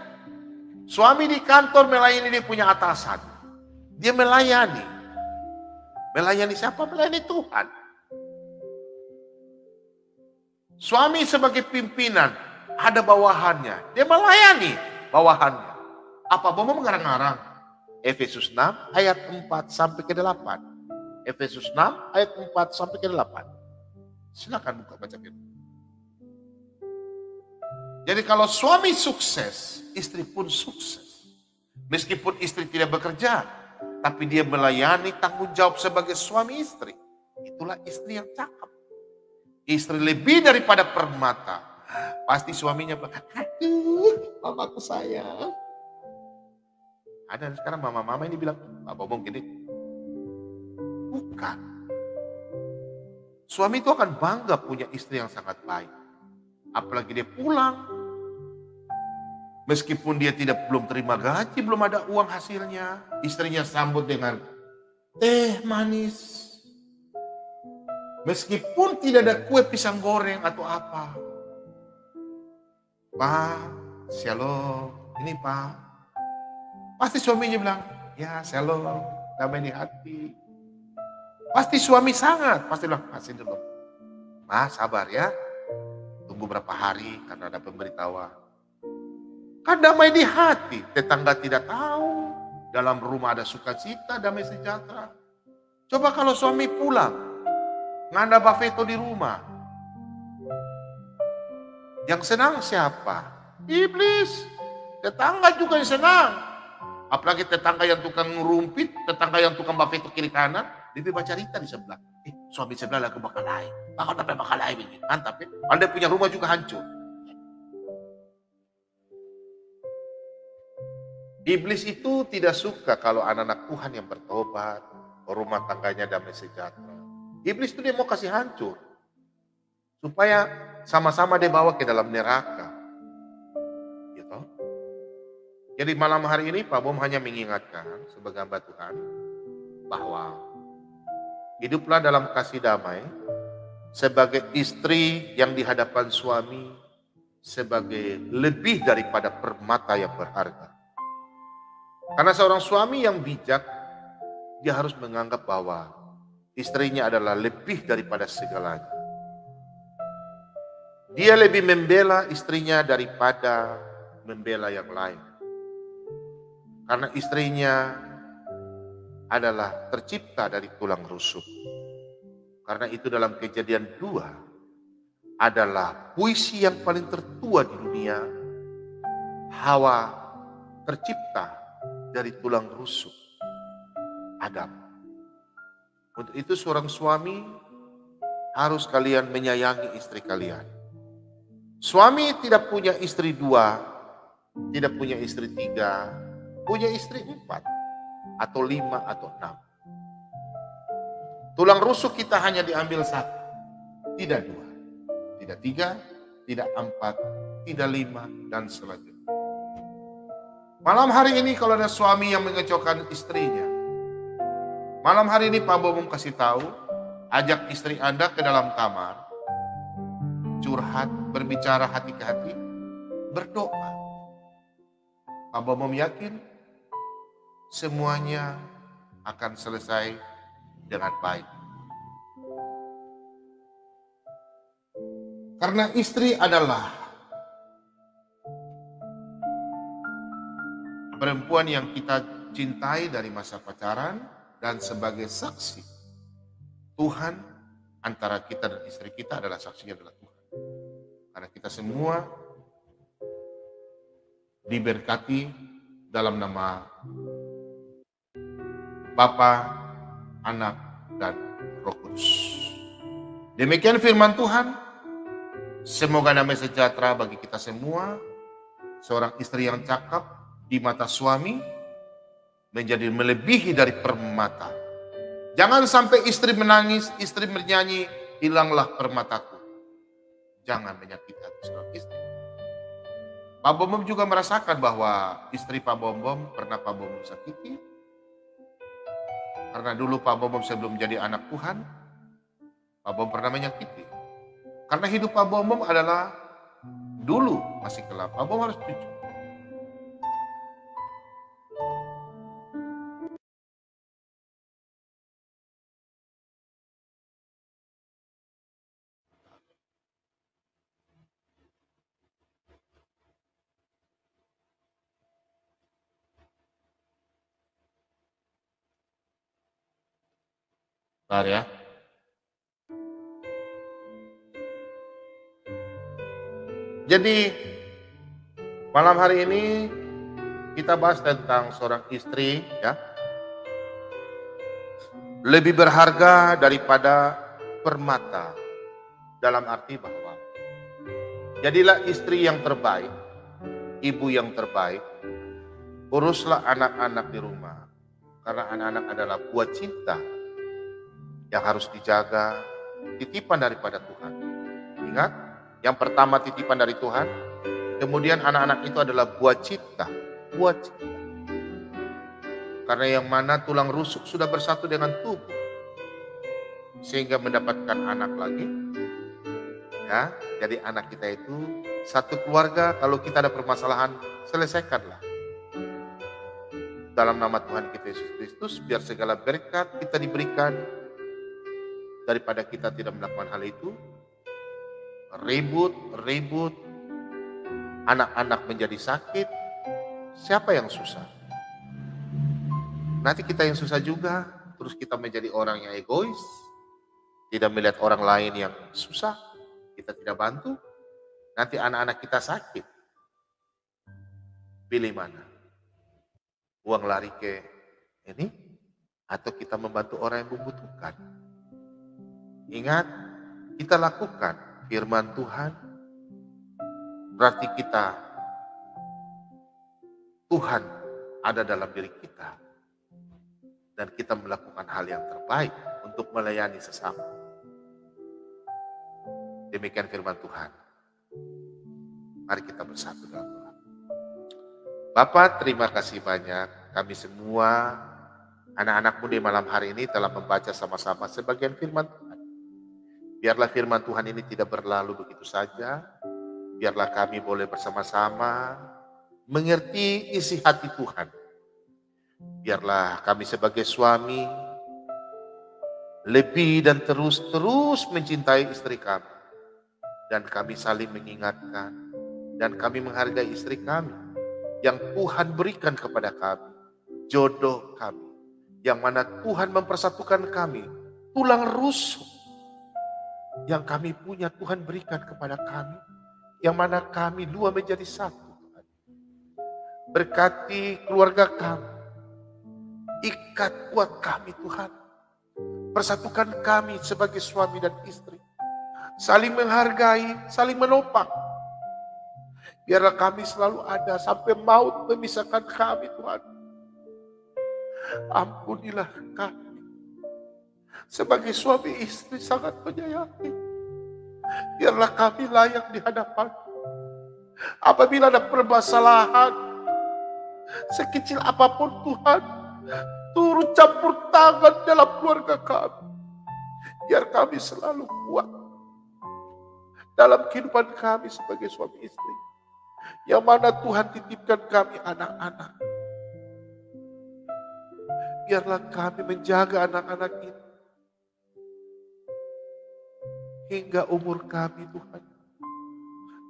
Suami di kantor melayani dia punya atasan. Dia melayani. Melayani siapa? Melayani Tuhan. Suami sebagai pimpinan, ada bawahannya. Dia melayani bawahannya. Apa mau mengarang-arang? Efesus 6 ayat 4 sampai ke 8. Efesus 6 ayat 4 sampai ke 8. Silakan buka baca firman. Jadi kalau suami sukses, istri pun sukses. Meskipun istri tidak bekerja, tapi dia melayani tanggung jawab sebagai suami istri. Itulah istri yang cakep. Istri lebih daripada permata. Pasti suaminya bilang, aduh mamaku sayang. Ada sekarang mama-mama ini bilang, Pak Bobong gini. Bukan. Suami itu akan bangga punya istri yang sangat baik. Apalagi dia pulang. Meskipun dia belum terima gaji, belum ada uang hasilnya. Istrinya sambut dengan teh manis. Meskipun tidak ada kue pisang goreng atau apa. Pak, shalom. Ini Pak. Pasti suaminya bilang, ya shalom. Damai di hati. Pasti suami sangat. Pasti bilang, masih dulu. Mas sabar ya. Tunggu berapa hari karena ada pemberitahuan. Kan damai di hati. Tetangga tidak tahu. Dalam rumah ada sukacita, damai sejahtera. Coba kalau suami pulang. Nggak ada bafeto di rumah. Yang senang siapa? Iblis. Tetangga juga yang senang. Apalagi tetangga yang tukang rumpit, tetangga yang tukang bafeto kiri kanan. Lebih baca cerita di sebelah. Suami sebelah lagu bakal lain. Bakal tapi bakal lain. Mantap ya. Anda punya rumah juga hancur. Iblis itu tidak suka kalau anak-anak Tuhan yang bertobat. Rumah tangganya damai sejahtera. Iblis itu dia mau kasih hancur. Supaya sama-sama dia bawa ke dalam neraka. Gitu. Jadi malam hari ini Pak Bom hanya mengingatkan sebagai hamba Tuhan. Bahwa hiduplah dalam kasih damai. Sebagai istri yang di hadapan suami. Sebagai lebih daripada permata yang berharga. Karena seorang suami yang bijak. Dia harus menganggap bahwa istrinya adalah lebih daripada segalanya. Dia lebih membela istrinya daripada membela yang lain. Karena istrinya adalah tercipta dari tulang rusuk. Karena itu dalam Kejadian 2 adalah puisi yang paling tertua di dunia. Hawa tercipta dari tulang rusuk Adam. Untuk itu seorang suami harus kalian menyayangi istri kalian. Suami tidak punya istri 2, tidak punya istri 3, punya istri 4, atau 5, atau 6. Tulang rusuk kita hanya diambil 1, tidak 2, tidak 3, tidak 4, tidak 5, dan selanjutnya. Malam hari ini kalau ada suami yang mengecewakan istrinya, malam hari ini Pak Bobong kasih tahu, ajak istri Anda ke dalam kamar, curhat, berbicara hati ke hati, berdoa. Pak Bobong yakin semuanya akan selesai dengan baik. Karena istri adalah perempuan yang kita cintai dari masa pacaran dan sebagai saksi Tuhan antara kita dan istri kita adalah saksinya adalah Tuhan. Karena kita semua diberkati dalam nama Bapa, Anak, dan Roh Kudus. Demikian firman Tuhan. Semoga damai sejahtera bagi kita semua. Seorang istri yang cakap di mata suami menjadi melebihi dari permata. Jangan sampai istri menangis, istri bernyanyi, hilanglah permataku. Jangan menyakiti hati seorang istri. Pak Bom juga merasakan bahwa istri Pak Bom pernah Pak Bom sakiti. Karena dulu Pak Bom sebelum menjadi anak Tuhan, Pak Bom pernah menyakiti. Karena hidup Pak Bom adalah dulu masih gelap. Pak Bom harus jujur. Bentar ya. Jadi Malam hari ini kita bahas tentang seorang istri ya, lebih berharga daripada permata, dalam arti bahwa jadilah istri yang terbaik, ibu yang terbaik, uruslah anak-anak di rumah, karena anak-anak adalah buah cinta yang harus dijaga, titipan daripada Tuhan. Ingat, yang pertama titipan dari Tuhan, kemudian anak-anak itu adalah buah cinta, buah cinta. Karena yang mana tulang rusuk sudah bersatu dengan tubuh, sehingga mendapatkan anak lagi. Ya, jadi anak kita itu satu keluarga. Kalau kita ada permasalahan, selesaikanlah dalam nama Tuhan kita Yesus Kristus, biar segala berkat kita diberikan. Daripada kita tidak melakukan hal itu, ribut, anak-anak menjadi sakit, siapa yang susah? Nanti kita yang susah juga, terus kita menjadi orang yang egois, tidak melihat orang lain yang susah, kita tidak bantu, nanti anak-anak kita sakit. Pilih mana? Uang lari ke ini, atau kita membantu orang yang membutuhkan? Ingat, kita lakukan firman Tuhan, berarti Tuhan ada dalam diri kita. Dan kita melakukan hal yang terbaik untuk melayani sesama. Demikian firman Tuhan. Mari kita bersatu dalam doa. Bapak, terima kasih banyak. Kami semua, anak-anakmu di malam hari ini telah membaca sama-sama sebagian firman Tuhan. Biarlah firman Tuhan ini tidak berlalu begitu saja. Biarlah kami boleh bersama-sama mengerti isi hati Tuhan. Biarlah kami sebagai suami lebih dan terus mencintai istri kami. Dan kami saling mengingatkan. Dan kami menghargai istri kami yang Tuhan berikan kepada kami. Jodoh kami. Yang mana Tuhan mempersatukan kami. Tulang rusuk yang kami punya Tuhan berikan kepada kami. Yang mana kami dua menjadi satu. Tuhan. Berkati keluarga kami. Ikat kuat kami Tuhan. Persatukan kami sebagai suami dan istri. Saling menghargai, saling menopang. Biarlah kami selalu ada sampai maut memisahkan kami Tuhan. Ampunilah kami. Sebagai suami istri sangat menyayangi. Biarlah kami layak di hadapan. Apabila ada permasalahan, sekecil apapun Tuhan, turut campur tangan dalam keluarga kami. Biar kami selalu kuat dalam kehidupan kami sebagai suami istri. Yang mana Tuhan titipkan kami anak-anak. Biarlah kami menjaga anak-anak ini. Hingga umur kami Tuhan.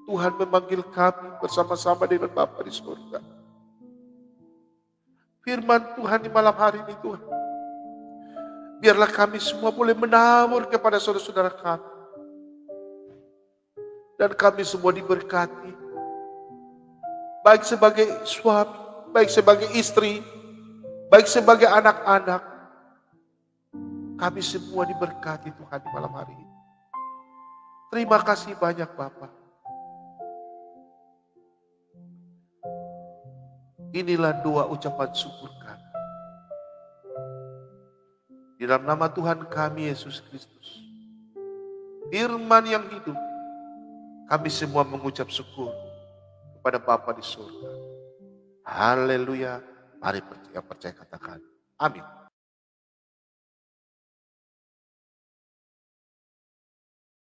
Tuhan memanggil kami bersama-sama dengan Bapa di surga. Firman Tuhan di malam hari ini Tuhan. Biarlah kami semua boleh menabur kepada saudara-saudara kami. Dan kami semua diberkati. Baik sebagai suami, baik sebagai istri, baik sebagai anak-anak. Kami semua diberkati Tuhan di malam hari ini. Terima kasih banyak Bapak. Inilah doa ucapan syukur kami. Di dalam nama Tuhan kami Yesus Kristus. Firman yang hidup. Kami semua mengucap syukur kepada Bapa di surga. Haleluya. Mari yang percaya katakan. Amin.